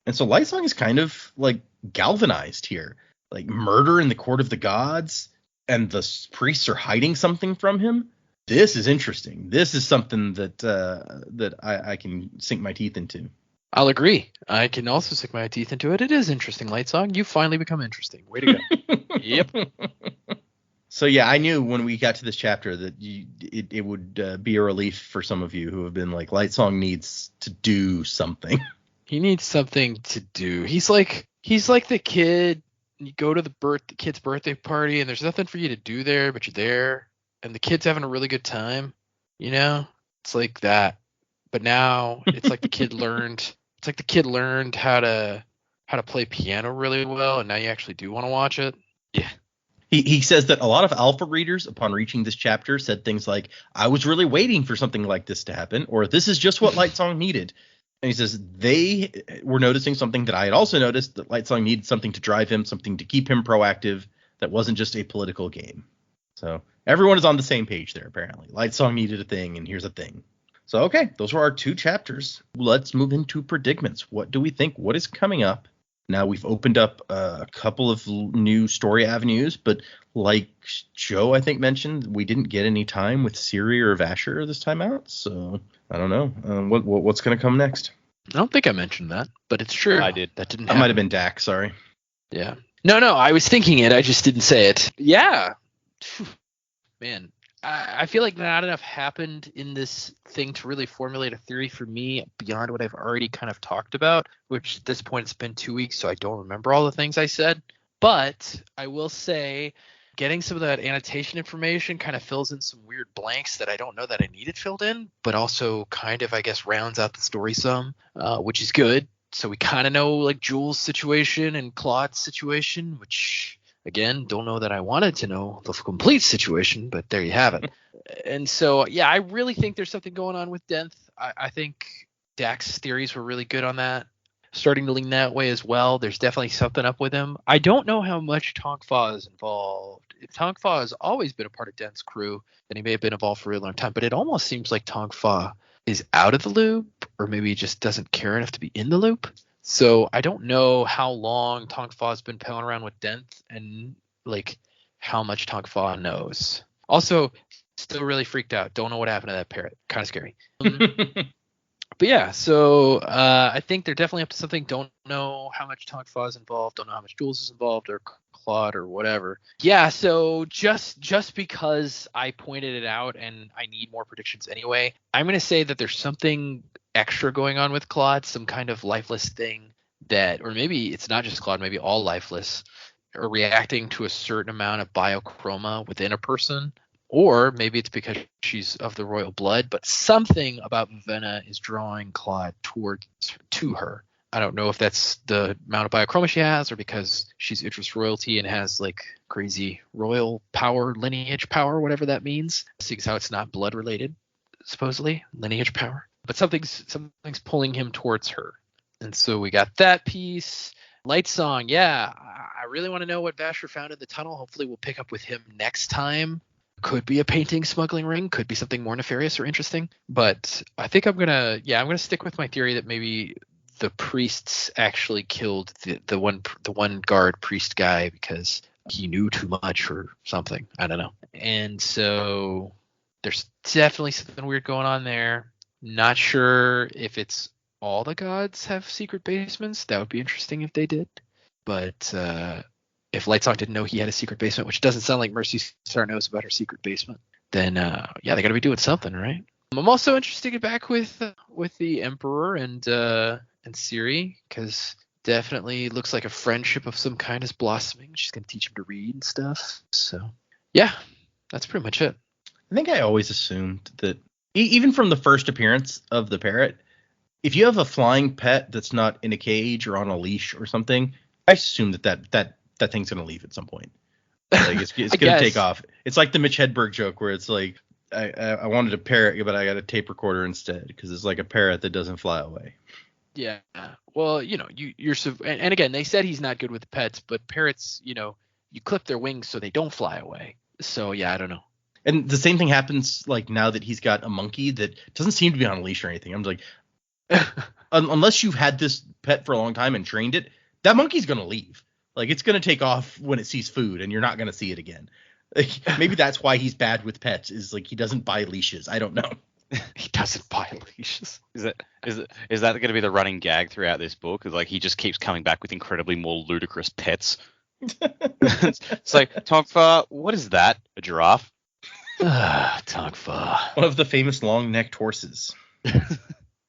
And so Lightsong is kind of like galvanized here. Like murder in the court of the gods, and the priests are hiding something from him. This is interesting. This is something that I can sink my teeth into. I'll agree. I can also sink my teeth into it. It is interesting, Lightsong. You finally become interesting. Way to go. Yep. So yeah, I knew when we got to this chapter that it would be a relief for some of you who have been like, Lightsong needs to do something. He needs something to do. He's like the kid. You go to the kid's birthday party, and there's nothing for you to do there, but you're there, and the kid's having a really good time. You know, it's like that. But now it's like the kid learned. It's like the kid learned how to play piano really well, and now you actually do want to watch it. Yeah. He says that a lot of alpha readers, upon reaching this chapter, said things like, I was really waiting for something like this to happen, or this is just what Lightsong needed. And he says they were noticing something that I had also noticed, that Lightsong needed something to drive him, something to keep him proactive, that wasn't just a political game. So everyone is on the same page there, apparently. Lightsong needed a thing, and here's a thing. So, okay, those were our 2 chapters. Let's move into predicaments. What do we think? What is coming up? Now, we've opened up a couple of new story avenues, but like Joe, I think, mentioned, we didn't get any time with Ciri or Vasher this time out. So, I don't know. What's going to come next? I don't think I mentioned that, but it's true. I did. That didn't That happen. might have been Dak, sorry. Yeah. No, I was thinking it. I just didn't say it. Yeah. Man, I feel like not enough happened in this thing to really formulate a theory for me beyond what I've already kind of talked about, which at this point it's been 2 weeks, so I don't remember all the things I said. But I will say getting some of that annotation information kind of fills in some weird blanks that I don't know that I needed filled in, but also kind of, I guess, rounds out the story some, which is good. So we kind of know like Jules' situation and Claude's situation, which... Again, don't know that I wanted to know the complete situation, but there you have it. And so, yeah, I really think there's something going on with Denth. I think Dak's theories were really good on that. Starting to lean that way as well. There's definitely something up with him. I don't know how much Tonk Fa is involved. If Tonk Fa has always been a part of Denth's crew, then he may have been involved for a really long time. But it almost seems like Tonk Fa is out of the loop, or maybe he just doesn't care enough to be in the loop. So I don't know how long Tonk Fa's been palling around with Denth and like how much Tonk Fa knows. Also, still really freaked out. Don't know what happened to that parrot. Kind of scary. But yeah, so I think they're definitely up to something. Don't know how much Tonk Fa is involved. Don't know how much Jules is involved or Claude or whatever. Yeah, so just because I pointed it out and I need more predictions anyway, I'm going to say that there's something extra going on with Claude, some kind of lifeless thing that, or maybe it's not just Claude, maybe all lifeless are reacting to a certain amount of biochroma within a person. Or maybe it's because she's of the royal blood, but something about Vivenna is drawing Claude to her. I don't know if that's the amount of biochroma she has or because she's Idris royalty and has like crazy royal power, lineage power, whatever that means. Seeing as how it's not blood related, supposedly, lineage power. But something's pulling him towards her. And so we got that piece. Lightsong, yeah. I really want to know what Vasher found in the tunnel. Hopefully we'll pick up with him next time. Could be a painting smuggling ring, could be something more nefarious or interesting. But I think I'm gonna stick with my theory that maybe the priests actually killed the one guard priest guy because he knew too much or something. I don't know. And so there's definitely something weird going on there. Not sure if it's all the gods have secret basements. That would be interesting if they did. But if Lightsong didn't know he had a secret basement, which doesn't sound like Mercy Star knows about her secret basement, then yeah, they got to be doing something, right? I'm also interested to get back with the Emperor and Ciri, because definitely looks like a friendship of some kind is blossoming. She's gonna teach him to read and stuff. So yeah, that's pretty much it. I think I always assumed that even from the first appearance of the parrot, if you have a flying pet that's not in a cage or on a leash or something, I assume that thing's gonna leave at some point. Like it's gonna take off. It's like the Mitch Hedberg joke where it's like, I wanted a parrot, but I got a tape recorder instead, because it's like a parrot that doesn't fly away. Yeah. Well, you're and again, they said he's not good with pets, but parrots, you clip their wings so they don't fly away. So yeah, I don't know. And the same thing happens like now that he's got a monkey that doesn't seem to be on a leash or anything. I'm like, unless you've had this pet for a long time and trained it, that monkey's gonna leave. Like it's gonna take off when it sees food, and you're not gonna see it again. Like, maybe that's why he's bad with pets. Is like he doesn't buy leashes. I don't know. He doesn't buy leashes. Is that going to be the running gag throughout this book? Is like he just keeps coming back with incredibly more ludicrous pets. It's like, Tongfa, what is that? A giraffe? Tongfa. One of the famous long-necked horses.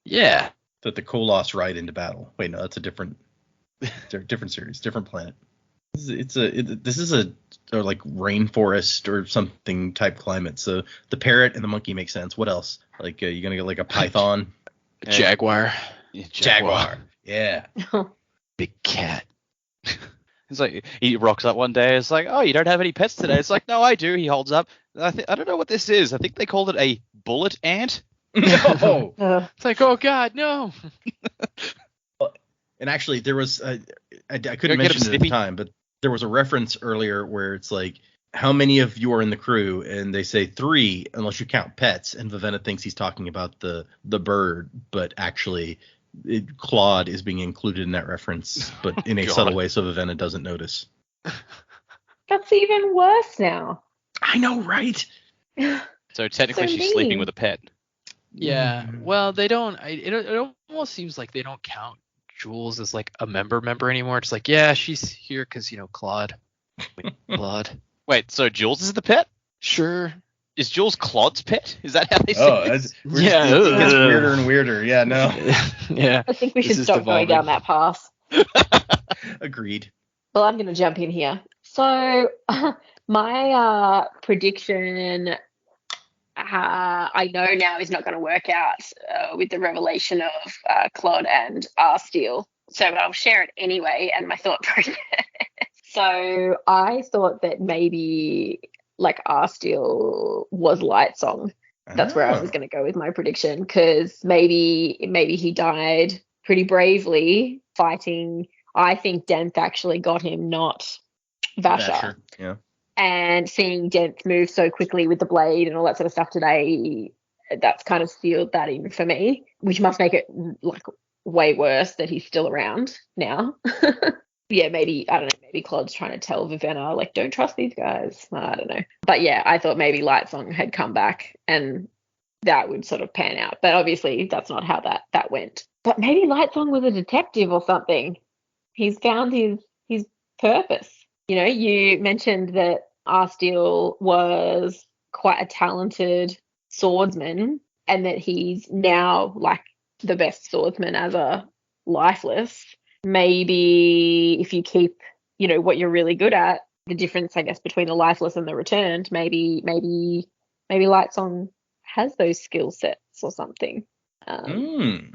Yeah. That the Koloss ride into battle. Wait, no, that's a different series, different planet. This is a like rainforest or something type climate. So the parrot and the monkey make sense. What else? Like you're gonna get like a python, jaguar. Jaguar. Yeah. Big cat. It's like he rocks up one day. It's like, oh, you don't have any pets today. It's like, no, I do. He holds up. I don't know what this is. I think they called it a bullet ant. No. It's like, oh God, no. And actually, there was I couldn't mention it at the time, but there was a reference earlier where it's like, how many of you are in the crew? And they say 3, unless you count pets. And Vivenna thinks he's talking about the bird, but actually Claude is being included in that reference, but in a subtle way, so Vivenna doesn't notice. That's even worse now. I know, right? So technically, she's sleeping with a pet. Yeah. Well, they don't. It almost seems like they don't count Jules as like a member anymore. It's like, yeah, she's here because Claude. Claude. Wait, so Jules is the pet? Sure. Is Jules Claude's pet? Is that how they say it? Yeah. It gets weirder and weirder. Yeah, no. Yeah. I think we should stop going down that path. Agreed. Well, I'm going to jump in here. So my prediction, I know now is not going to work out with the revelation of Claude and Arsteel. So I'll share it anyway and my thought process. So I thought that maybe like Arsteel was Lightsong. That's where I was going to go with my prediction, because maybe he died pretty bravely fighting. I think Denth actually got him, not Vasher. Yeah. And seeing Denth move so quickly with the blade and all that sort of stuff today, that's kind of sealed that in for me, which must make it like way worse that he's still around now. Yeah, maybe, I don't know, maybe Claude's trying to tell Vivenna, like, don't trust these guys. I don't know. But yeah, I thought maybe Lightsong had come back and that would sort of pan out. But obviously that's not how that went. But maybe Lightsong was a detective or something. He's found his purpose. You mentioned that Arsteel was quite a talented swordsman and that he's now like the best swordsman as a lifeless. Maybe if you keep, what you're really good at, the difference, I guess, between the lifeless and the returned, maybe Lightsong has those skill sets or something.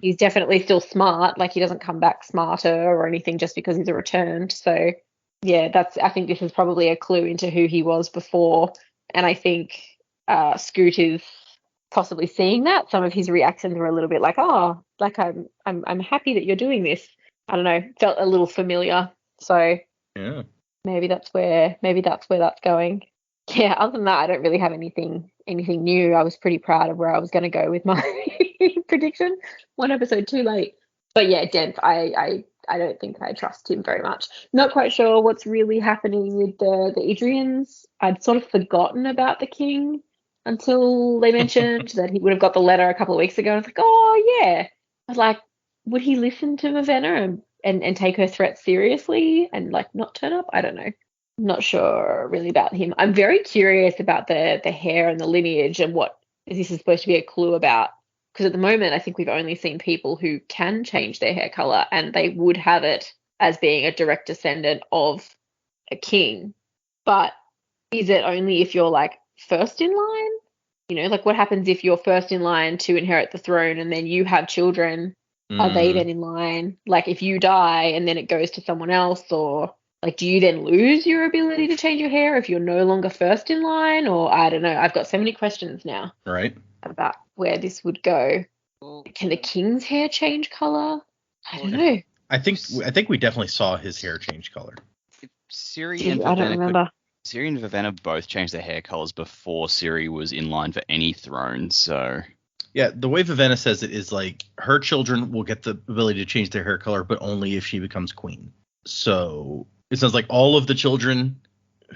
He's definitely still smart. Like, he doesn't come back smarter or anything just because he's a returned. So yeah, I think this is probably a clue into who he was before. And I think Scoot is possibly seeing that. Some of his reactions were a little bit like, oh, like I'm happy that you're doing this. I don't know, felt a little familiar. So yeah, maybe that's where that's going. Yeah, other than that, I don't really have anything new. I was pretty proud of where I was going to go with my prediction. One episode too late. But yeah, Denth, I don't think I trust him very much. Not quite sure what's really happening with the Idrians. I'd sort of forgotten about the king until they mentioned that he would have got the letter a couple of weeks ago. I was like, oh yeah. I was like, would he listen to Vivenna and take her threat seriously and like not turn up? I don't know. I'm not sure really about him. I'm very curious about the hair and the lineage and what this is supposed to be a clue about. Because at the moment, I think we've only seen people who can change their hair color and they would have it as being a direct descendant of a king. But is it only if you're like first in line? You know, like what happens if you're first in line to inherit the throne and then you have children? Are they then in line? Like if you die and then it goes to someone else, or like do you then lose your ability to change your hair if you're no longer first in line? Or I don't know. I've got so many questions now. Right. About where this would go. Can the king's hair change color? I don't know. I think we definitely saw his hair change color. Ciri and I don't remember. Ciri and Vivenna both changed their hair colors before Ciri was in line for any throne, so... Yeah, the way Vivenna says it is like her children will get the ability to change their hair color, but only if she becomes queen. So it sounds like all of the children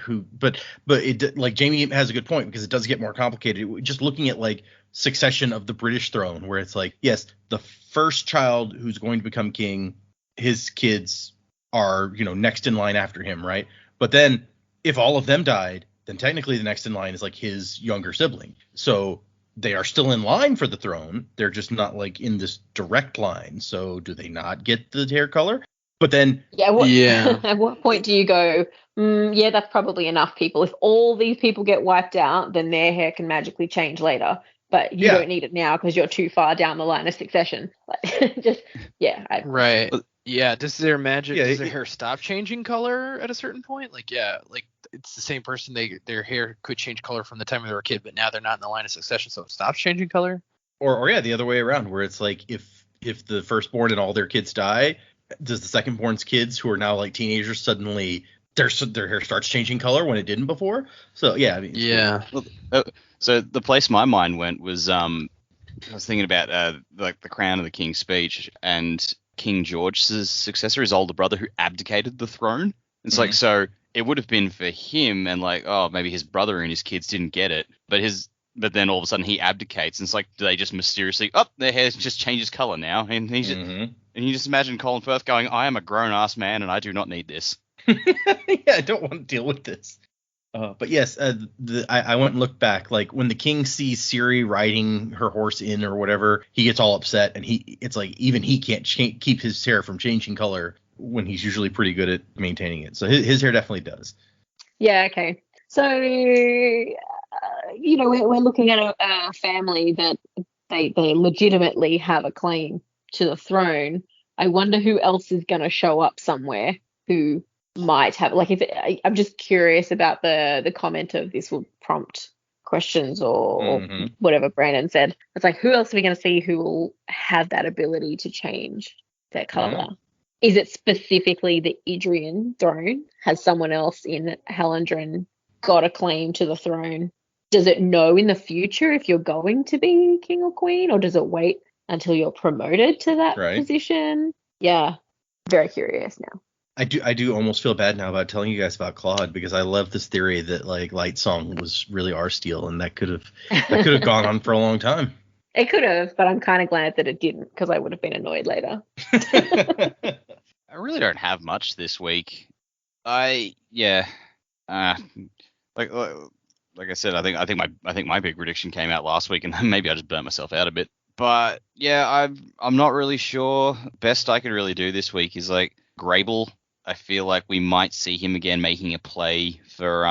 who, but it, like Jamie has a good point because it does get more complicated. Just looking at like succession of the British throne, where it's like, yes, the first child who's going to become king, his kids are, next in line after him, right? But then if all of them died, then technically the next in line is like his younger sibling. So they are still in line for the throne. They're just not like in this direct line. So do they not get the hair color? But then, at what point do you go, yeah, that's probably enough people. If all these people get wiped out, then their hair can magically change later. But you don't need it now because you're too far down the line of succession. Like, right. Yeah. Does their hair stop changing color at a certain point? Like it's the same person. Their hair could change color from the time they were a kid, but now they're not in the line of succession, so it stops changing color. Or the other way around, where it's like if the firstborn and all their kids die, does the secondborn's kids who are now like teenagers suddenly their hair starts changing color when it didn't before? So yeah, I mean, Well, so the place my mind went was I was thinking about like the Crown of the King's Speech, and King George's successor, his older brother, who abdicated the throne. It's like, so it would have been for him, and like, oh, maybe his brother and his kids didn't get it, but then all of a sudden he abdicates, and it's like, do they just mysteriously, their hair just changes color now, and he's and you just imagine Colin Firth going, I am a grown ass man and I do not need this. Yeah, I don't want to deal with this. But yes, I went and looked back. Like when the king sees Ciri riding her horse in or whatever, he gets all upset, and it's like even he can't keep his hair from changing color when he's usually pretty good at maintaining it. So his hair definitely does. Yeah. Okay. So we're looking at a family that they legitimately have a claim to the throne. I wonder who else is going to show up somewhere who might have, like, I'm just curious about the comment of this will prompt questions or whatever Brandon said. It's like, who else are we going to see who will have that ability to change their color? Is it specifically the Idrian throne? Has someone else in Hallandren got a claim to the throne? Does it know in the future if you're going to be king or queen, or does it wait until you're promoted to that position? Yeah, very curious now. I do almost feel bad now about telling you guys about Claude, because I love this theory that like Lightsong was really our steal, and that could have gone on for a long time. It could have, but I'm kind of glad that it didn't, because I would have been annoyed later. I really don't have much this week. Like I said, I think my big prediction came out last week, and maybe I just burnt myself out a bit. But yeah, I'm not really sure. Best I could really do this week is like Grable. I feel like we might see him again making a play for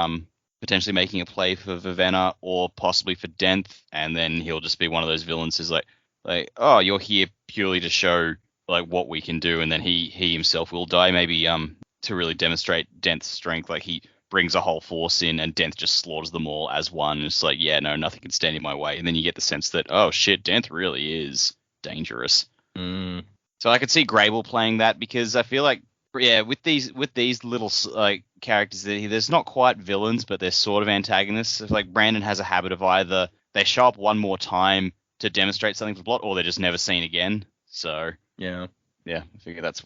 potentially making a play for Vivenna or possibly for Denth, and then he'll just be one of those villains who's like, oh, you're here purely to show like what we can do, and then he himself will die, maybe to really demonstrate Denth's strength. Like he brings a whole force in and Denth just slaughters them all as one. It's like, yeah, no, nothing can stand in my way. And then you get the sense that, oh shit, Denth really is dangerous. So I could see Grable playing that, because I feel like, yeah, with these little like characters, there's not quite villains, but they're sort of antagonists. It's like Brandon has a habit of either they show up one more time to demonstrate something for the plot, or they're just never seen again. So yeah, I figure that'll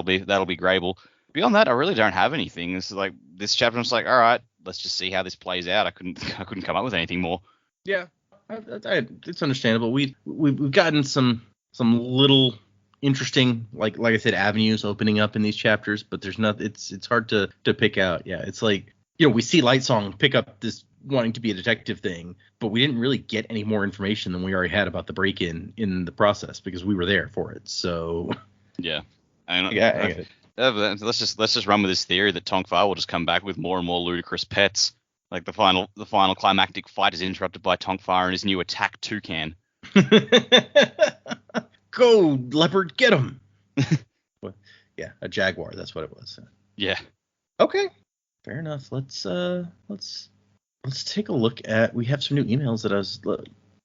be Grable. Beyond that, I really don't have anything. This is like this chapter. I'm just like, all right, let's just see how this plays out. I couldn't come up with anything more. Yeah, it's understandable. We've gotten some some little interesting, like I said, avenues opening up in these chapters, but there's not. It's hard to pick out. Yeah, it's like, we see Lightsong pick up this wanting to be a detective thing, but we didn't really get any more information than we already had about the break-in in the process because we were there for it. So yeah, I get it. Let's just run with this theory that Tongfa will just come back with more and more ludicrous pets. Like the final climactic fight is interrupted by Tongfa and his new attack toucan. Go, leopard, get him. Yeah, a jaguar. That's what it was. Yeah. Okay, fair enough. Let's take a look at. We have some new emails that I was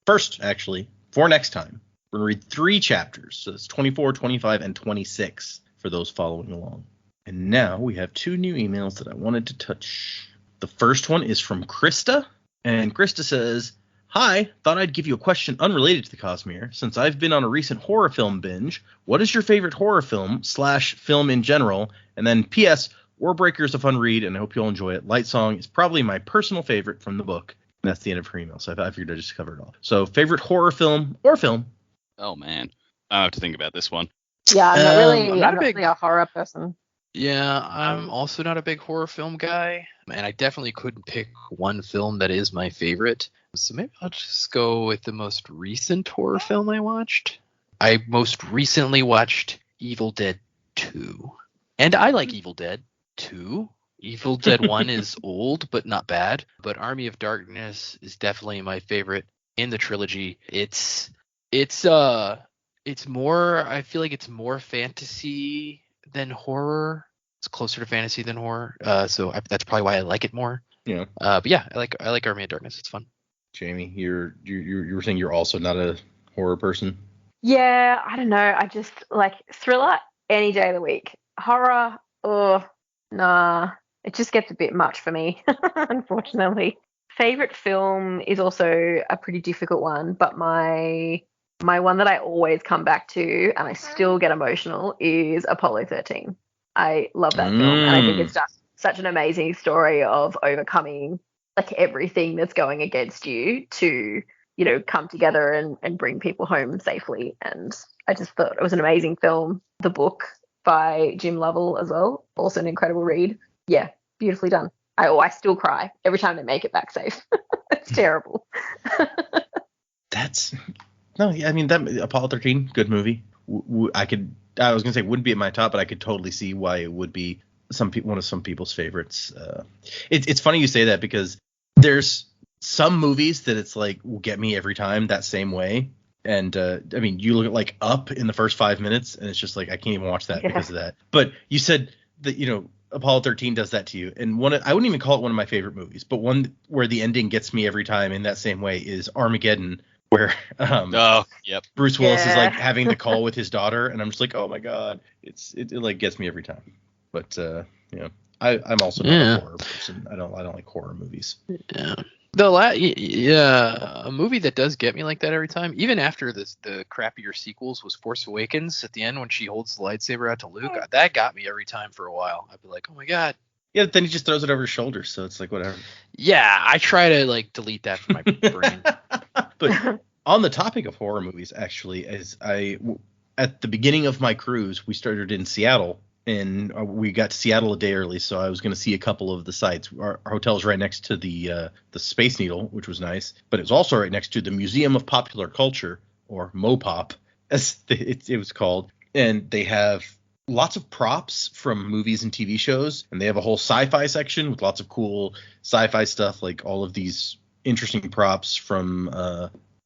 first actually for next time. We're gonna read 3 chapters. So it's 24, 25, and 26 for those following along. And now we have 2 new emails that I wanted to touch. The first one is from Krista, and Krista says, "Hi, thought I'd give you a question unrelated to the Cosmere. Since I've been on a recent horror film binge, what is your favorite horror film / film in general? And then P.S. Warbreaker is a fun read, and I hope you'll enjoy it. Lightsong is probably my personal favorite from the book." And that's the end of her email, so I figured I just covered it all. So favorite horror film or film? Oh, man. I have to think about this one. Yeah, I'm not big- really a horror person. Yeah, I'm also not a big horror film guy, and I definitely couldn't pick one film that is my favorite. So maybe I'll just go with the most recent horror film I watched. I most recently watched Evil Dead 2. And I like Evil Dead 2. Evil Dead 1 is old, but not bad. But Army of Darkness is definitely my favorite in the trilogy. It's more, I feel like it's more fantasy than horror. It's closer to fantasy than horror. That's probably why I like it more. Yeah. But yeah, I like Army of Darkness. It's fun. Jamie, you were saying you're also not a horror person? Yeah, I don't know. I just like thriller any day of the week. Horror, nah. It just gets a bit much for me, unfortunately. Favorite film is also a pretty difficult one, but my one that I always come back to and I still get emotional is Apollo 13. I love that film, and I think it's just such an amazing story of overcoming like everything that's going against you to, come together and bring people home safely. And I just thought it was an amazing film. The book by Jim Lovell as well, also an incredible read. Yeah, beautifully done. I still cry every time they make it back safe. It's terrible. That Apollo 13, good movie. I was gonna say wouldn't be at my top, but I could totally see why it would be one of some people's favorites. It's funny you say that because there's some movies that it's like will get me every time that same way. And you look at like Up in the first 5 minutes, and it's just like I can't even watch that because of that. But you said that Apollo 13 does that to you, and I wouldn't even call it one of my favorite movies, but one where the ending gets me every time in that same way is Armageddon, where Bruce Willis is like having the call with his daughter, and I'm just like, oh my god, it like gets me every time. But I'm also not a horror person. I don't like horror movies. Yeah. A movie that does get me like that every time, even after the crappier sequels, was Force Awakens. At the end when she holds the lightsaber out to Luke, that got me every time for a while. I'd be like, oh my god. Yeah, then he just throws it over his shoulder, so it's like whatever. Yeah, I try to like delete that from my brain. But on the topic of horror movies, actually, at the beginning of my cruise, we started in Seattle, and we got to Seattle a day early, so I was going to see a couple of the sites. Our hotel's right next to the Space Needle, which was nice, but it was also right next to the Museum of Popular Culture, or MoPop, as it was called, and they have lots of props from movies and TV shows, and they have a whole sci-fi section with lots of cool sci-fi stuff, like all of these interesting props from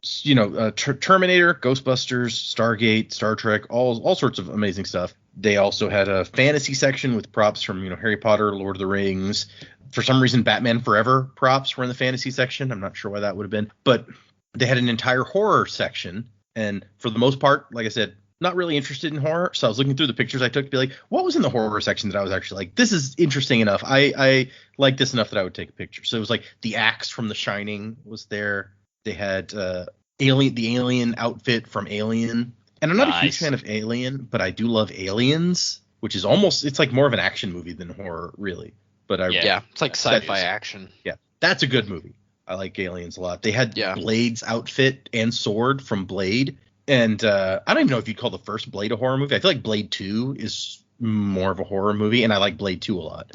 Terminator, Ghostbusters, Stargate, Star Trek, all sorts of amazing stuff. They also had a fantasy section with props from Harry Potter, Lord of the Rings. For some reason, Batman Forever props were in the fantasy section. I'm not sure why that would have been, but they had an entire horror section. And for the most part, like I said, not really interested in horror. So I was looking through the pictures I took to be like, what was in the horror section that I was actually like, this is interesting enough. I like this enough that I would take a picture. So it was like the axe from The Shining was there. They had the alien outfit from Alien. And I'm not a huge fan of Alien, but I do love Aliens, which is it's like more of an action movie than horror, really. But it's like sci-fi action. Yeah, that's a good movie. I like Aliens a lot. They had Blade's outfit and sword from Blade, And I don't even know if you'd call the first Blade a horror movie. I feel like Blade 2 is more of a horror movie, and I like Blade 2 a lot.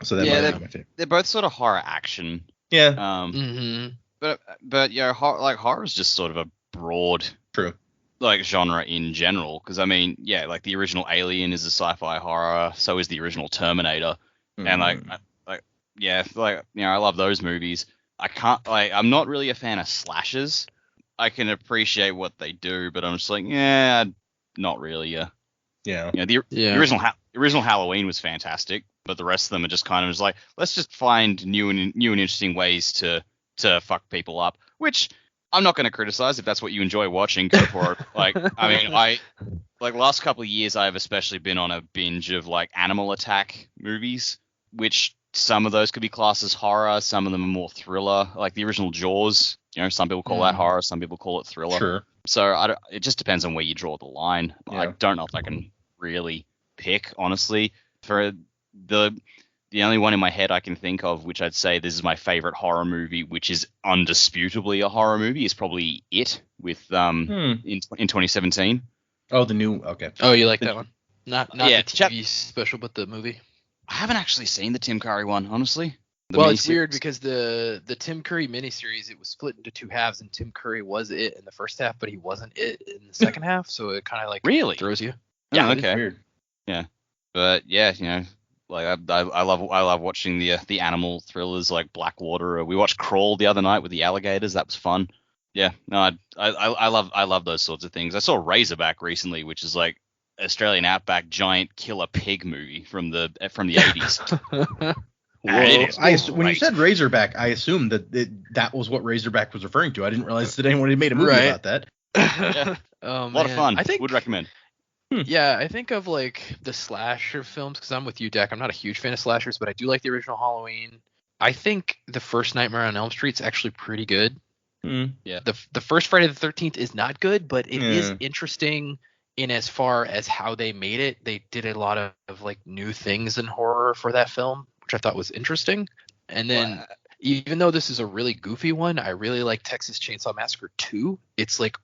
So that might be my favorite. They're both sort of horror action. Yeah. But yeah, horror is just sort of a broad True. like genre in general, because I mean, yeah, like the original Alien is a sci-fi horror, so is the original Terminator, and I love those movies. I'm not really a fan of slashers. I can appreciate what they do, but I'm just like, yeah, not really. Yeah. The original Halloween was fantastic, but the rest of them are just kind of just like, let's just find new and interesting ways to fuck people up, which I'm not going to criticize. If that's what you enjoy watching, go for it. Last couple of years, I've especially been on a binge of like animal attack movies, which some of those could be classed as horror. Some of them are more thriller, like the original Jaws. Some people call that horror, some people call it thriller. Sure. So it just depends on where you draw the line. Yeah. I don't know if I can really pick, honestly. For the only one in my head I can think of, which I'd say this is my favorite horror movie, which is undisputably a horror movie, is probably It with in 2017. Oh, the new. Okay. Oh, you like that one? Not the TV special, but the movie. I haven't actually seen the Tim Curry one, honestly. It's weird because the Tim Curry miniseries, it was split into two halves, and Tim Curry was It in the first half, but he wasn't It in the second half, so it kind of like really throws you. Yeah, okay. Weird. Yeah, but yeah, like I love watching the animal thrillers like Blackwater. We watched Crawl the other night with the alligators. That was fun. Yeah, no, I love those sorts of things. I saw Razorback recently, which is like Australian outback giant killer pig movie from the 80s. When you said Razorback, I assumed that was what Razorback was referring to. I didn't realize that anyone had made a movie about that. Yeah. A lot of fun. I would recommend. Yeah, I think of like the slasher films, because I'm with you, Dak. I'm not a huge fan of slashers, but I do like the original Halloween. I think the first Nightmare on Elm Street's actually pretty good. Yeah. The first Friday the 13th is not good, but it is interesting in as far as how they made it. They did a lot of like new things in horror for that film, which I thought was interesting. And then even though this is a really goofy one, I really like Texas Chainsaw Massacre 2. It's like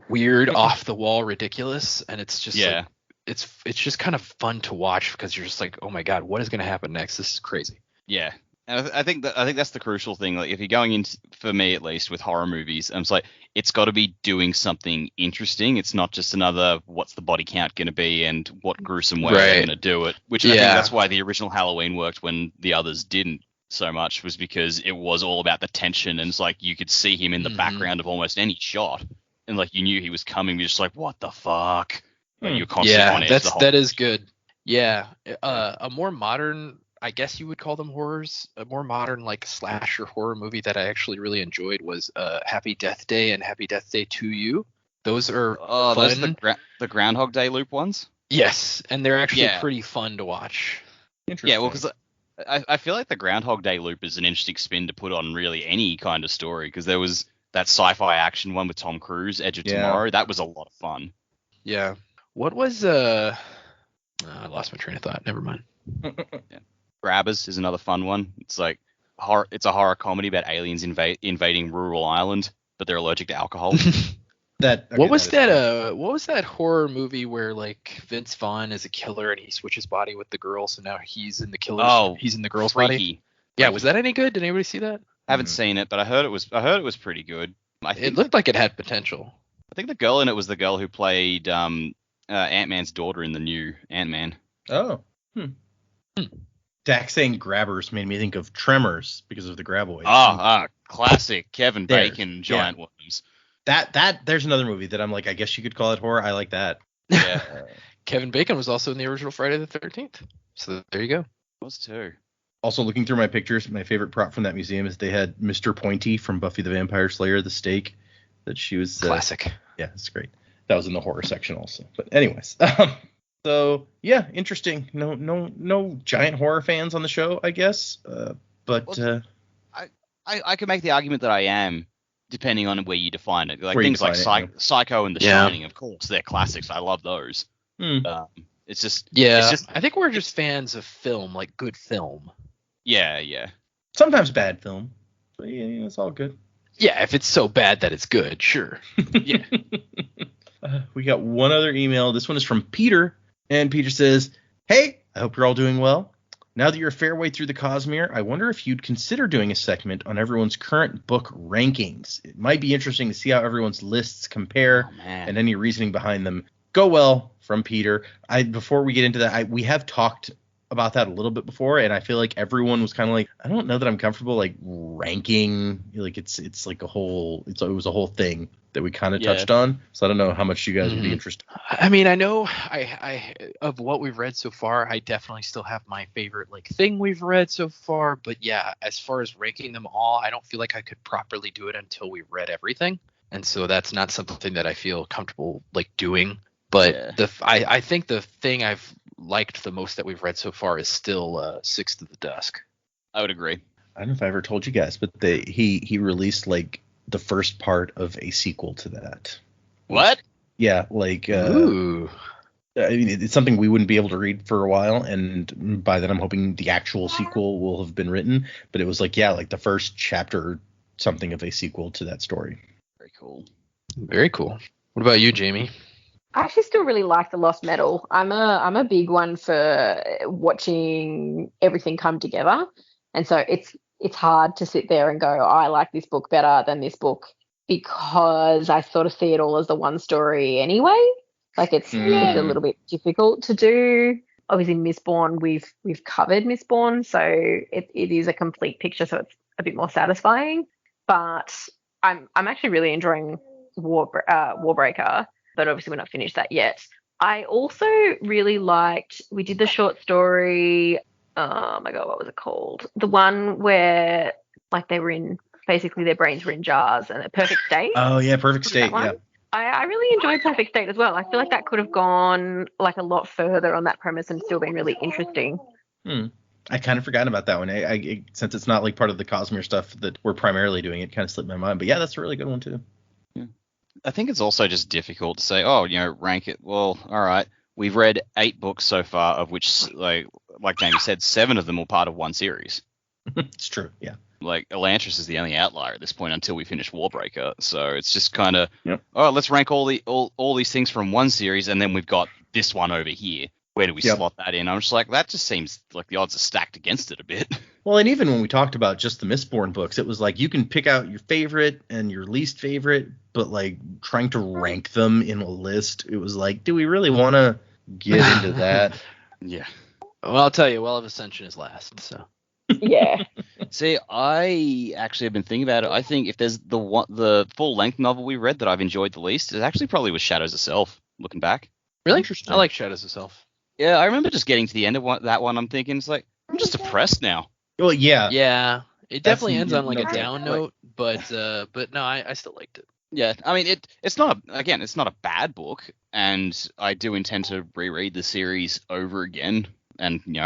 weird, off the wall, ridiculous, and it's just like, it's just kind of fun to watch because you're just like, oh my god, what is going to happen next? This is crazy. Yeah. And I think that's the crucial thing. Like, if you're going in, for me at least, with horror movies, I'm like, it's got to be doing something interesting. It's not just another what's the body count going to be and what gruesome way they're going to do it. Which I think that's why the original Halloween worked when the others didn't so much, was because it was all about the tension, and it's like you could see him in the background of almost any shot, and like you knew he was coming. You're just like, what the fuck? Like, you're constantly on edge. That is good. Yeah, a more modern, I guess you would call them horrors, a more modern like slasher horror movie that I actually really enjoyed was Happy Death Day and Happy Death Day 2U. Those are fun. Those are the Groundhog Day loop ones? Yes, and they're actually pretty fun to watch. Interesting. Yeah, well, because I feel like the Groundhog Day loop is an interesting spin to put on really any kind of story, because there was that sci-fi action one with Tom Cruise, Edge of Tomorrow. That was a lot of fun. Yeah. What was I lost my train of thought. Never mind. Yeah. Grabbers is another fun one. It's like horror. It's a horror comedy about aliens invading rural Ireland, but they're allergic to alcohol. What was that horror movie where like Vince Vaughn is a killer and he switches body with the girl, so now he's in the killer's. Oh, he's in the girl's body. Yeah, was that any good? Did anybody see that? I haven't seen it, but I heard it was pretty good. It looked like it had potential. I think the girl in it was the girl who played Ant-Man's daughter in the new Ant-Man. Oh. Dak saying Grabbers made me think of Tremors because of the graboids. Classic Kevin Bacon giant worms. There's another movie that I'm like, I guess you could call it horror. I like that. Yeah. Kevin Bacon was also in the original Friday the 13th. So there you go. Was too. Also, looking through my pictures, my favorite prop from that museum is they had Mr. Pointy from Buffy the Vampire Slayer, the steak that she was. Classic. Yeah, it's great. That was in the horror section also. But anyways, so yeah, interesting. No giant horror fans on the show, I guess. I could make the argument that I am, depending on where you define it. Like things like Psycho and The Shining, of course, they're classics. I love those. It's just I think we're just fans of film, like good film. Yeah. Sometimes bad film, but yeah, it's all good. Yeah, if it's so bad that it's good, sure. Yeah. We got one other email. This one is from Peter, and Peter says, "Hey, I hope you're all doing well. Now that you're a fair way through the Cosmere, I wonder if you'd consider doing a segment on everyone's current book rankings. It might be interesting to see how everyone's lists compare and any reasoning behind them. Go well," from Peter. Before we get into that, we have talked about that a little bit before, and I feel like everyone was kind of like, I don't know that I'm comfortable like ranking. Like it's like it was a whole thing that we kind of touched on. So I don't know how much you guys would be interested. I mean, I know I of what we've read so far, I definitely still have my favorite like thing we've read so far. But yeah, as far as ranking them all, I don't feel like I could properly do it until we read everything. And so that's not something that I feel comfortable like doing. But I think the thing I've liked the most that we've read so far is still Six to the Dusk. I would agree. I don't know if I ever told you guys, but he released like the first part of a sequel to that. What? Yeah, like Ooh. I mean, it's something we wouldn't be able to read for a while, and by then I'm hoping the actual sequel will have been written. But it was like the first chapter or something of a sequel to that story. Very cool. Very cool. What about you, Jamie? I actually still really like The Lost Metal. I'm a big one for watching everything come together, and so it's hard to sit there and go, oh, I like this book better than this book, because I sort of see it all as the one story anyway. Like it's a little bit difficult to do. Obviously, Mistborn, we've covered Mistborn, so it is a complete picture, so it's a bit more satisfying. But I'm actually really enjoying Warbreaker. But obviously we're not finished that yet. I also really liked, we did the short story, oh my God, what was it called? The one where like they were in, basically their brains were in jars, and a Perfect State. Oh yeah, Perfect State, yeah. I really enjoyed Perfect State as well. I feel like that could have gone like a lot further on that premise and still been really interesting. I kind of forgot about that one. I since it's not like part of the Cosmere stuff that we're primarily doing, it kind of slipped my mind. But yeah, that's a really good one too. I think it's also just difficult to say, rank it. Well, all right, we've read 8 books so far, of which, like Jamie said, 7 of them were part of one series. It's true, yeah. Like, Elantris is the only outlier at this point until we finish Warbreaker. So it's just kind of, let's rank all these things from one series, and then we've got this one over here. Where do we slot that in? I'm just like, that just seems like the odds are stacked against it a bit. Well, and even when we talked about just the Mistborn books, it was like you can pick out your favorite and your least favorite, but like trying to rank them in a list, it was like, do we really want to get into that? Yeah. Well, I'll tell you, Well of Ascension is last, so. Yeah. See, I actually have been thinking about it. I think if there's the full-length novel we read that I've enjoyed the least, it actually probably was Shadows of Self, looking back. Really? Interesting. I like Shadows of Self. Yeah, I remember just getting to the end of that one. I'm thinking, it's like, I'm just depressed now. Well, yeah. Yeah, it definitely ends on like a down note, but no, I still liked it. Yeah, I mean, it's not a bad book, and I do intend to reread the series over again, and you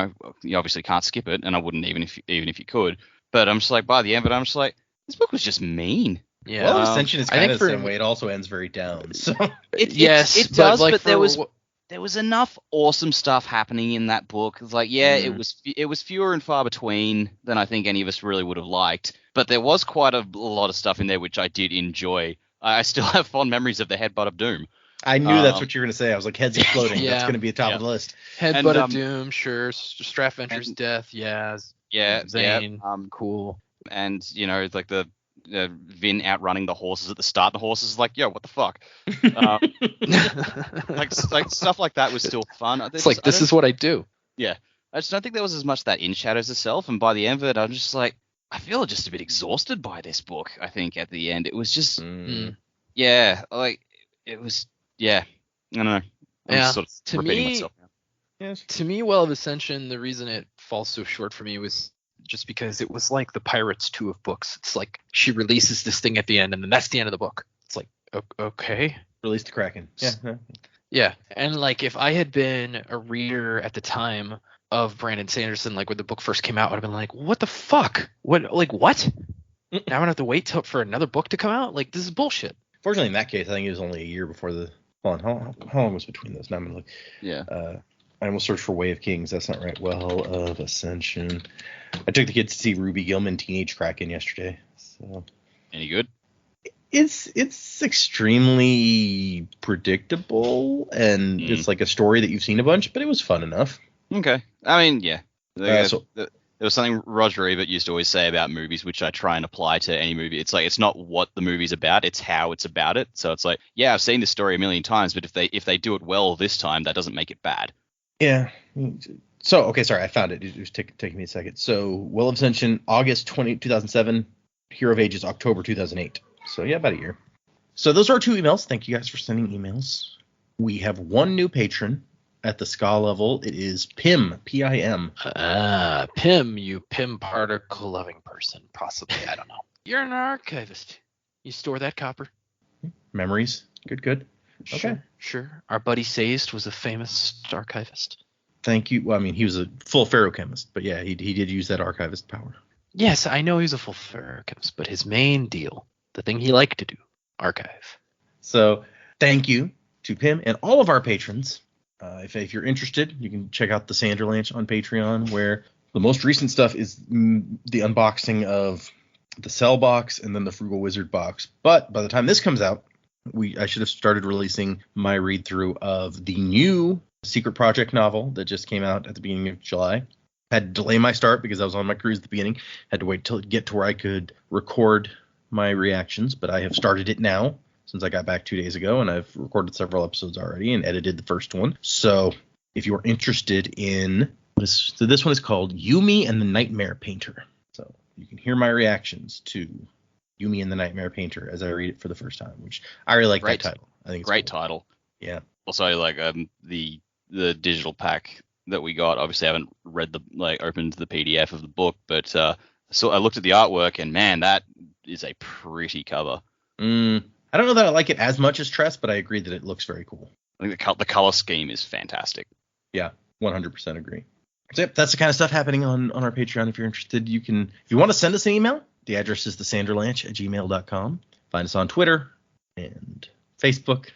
obviously can't skip it, and I wouldn't even if you could. But I'm just like, by the end of it, I'm just like, this book was just mean. Yeah. Well, Ascension is kind of the same way. It also ends very down. So it does, but there was enough awesome stuff happening in that book. It's like, it was fewer and far between than I think any of us really would have liked. But there was quite a lot of stuff in there which I did enjoy. I still have fond memories of the Headbutt of Doom. I knew that's what you were going to say. I was like, heads exploding. That's going to be a top of the list. Headbutt of Doom, sure. Strathventure's death, yeah. Zane, cool. And, like the Vin outrunning the horses at the start. The horses like, yo, what the fuck? Like stuff like that was still fun. It's like, this is what I do. Yeah. I just don't think there was as much of that in Shadows of Self. And by the end of it, I'm just like, I feel just a bit exhausted by this book, I think, at the end. It was just, I don't know. I'm sort of repeating myself now. Yes. To me, Well of Ascension, the reason it falls so short for me was just because it was like the Pirates 2 of books. It's like she releases this thing at the end, and then that's the end of the book. It's like, okay. Release the Kraken. Yeah. Yeah. And like, if I had been a reader at the time of Brandon Sanderson, like when the book first came out, I would have been like, what the fuck? What? Now I'm gonna have to wait for another book to come out? Like, this is bullshit. Fortunately, in that case, I think it was only a year before the. Hold on, how long was between those? Now I'm gonna look. Yeah. I almost searched for Way of Kings. That's not right. Well of Ascension. I took the kids to see Ruby Gilman Teenage Kraken yesterday. So. Any good? It's extremely predictable, and it's like a story that you've seen a bunch, but it was fun enough. Okay. I mean, yeah. There So was something Roger Ebert used to always say about movies, which I try and apply to any movie. It's like, it's not what the movie's about, it's how it's about it. So it's like, yeah, I've seen this story a million times, but if they do it well this time, that doesn't make it bad. yeah. So okay, sorry, I found it. It was taking me a second. So Will of Ascension, August 2007. Hero of Ages, October 2008. So yeah, about a year. So those are our 2 emails. Thank you guys for sending emails. We have 1 new patron at the ska level. It is Pim, P-I-M. Pim, you Pim particle loving person. Possibly, I don't know. You're an archivist. You store that copper? Memories. Good. Okay. Sure. Our buddy Sayst was a famous archivist. Thank you. Well, I mean, he was a full ferrochemist, but yeah, he did use that archivist power. Yes, I know he's a full ferrochemist, but his main deal, the thing he liked to do, archive. So thank you to Pim and all of our patrons. If you're interested, you can check out the Sanderlanche on Patreon, where the most recent stuff is the unboxing of the Cell box and then the Frugal Wizard box. But by the time this comes out, I should have started releasing my read through of the new Secret Project novel that just came out at the beginning of July. Had to delay my start because I was on my cruise at the beginning. Had to wait till it get to where I could record my reactions, but I have started it now since I got back 2 days ago, and I've recorded several episodes already and edited the first one. So if you're interested in so this one is called Yumi and the Nightmare Painter. So you can hear my reactions to Yumi and the Nightmare Painter as I read it for the first time, which I really like that title. I think it's great cool. title. Yeah. Also, like the digital pack that we got. Obviously, I haven't opened the PDF of the book, but so I looked at the artwork, and man, that is a pretty cover. I don't know that I like it as much as Tress, but I agree that it looks very cool. I think the color scheme is fantastic. Yeah, 100% agree. So yep, that's the kind of stuff happening on our Patreon. If you're interested, if you want to send us an email, the address is thesanderlanche@gmail.com. Find us on Twitter and Facebook,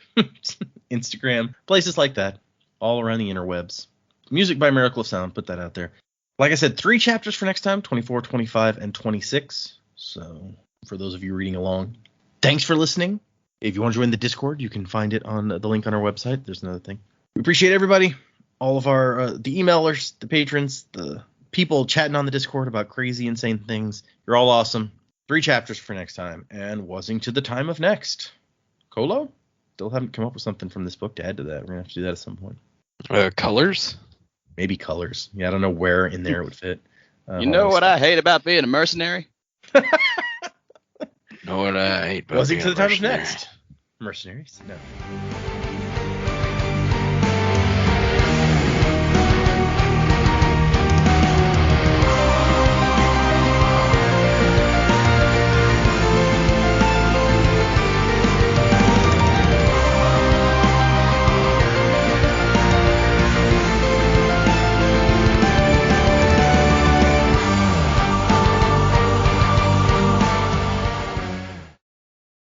Instagram, places like that, all around the interwebs. Music by Miracle of Sound, put that out there. Like I said, 3 chapters for next time, 24, 25, and 26. So for those of you reading along, thanks for listening. If you want to join the Discord, you can find it on the link on our website. There's another thing. We appreciate everybody, all of our the emailers, the patrons, the people chatting on the Discord about crazy, insane things. You're all awesome. 3 chapters for next time, and wasing to the time of next. Colo? Still haven't come up with something from this book to add to that. We're going to have to do that at some point. Colors? Maybe colors. Yeah, I don't know where in there it would fit. You know what I hate about being a mercenary? Know what I hate about Wasing being to the a time of mercenary? next. Mercenaries? No.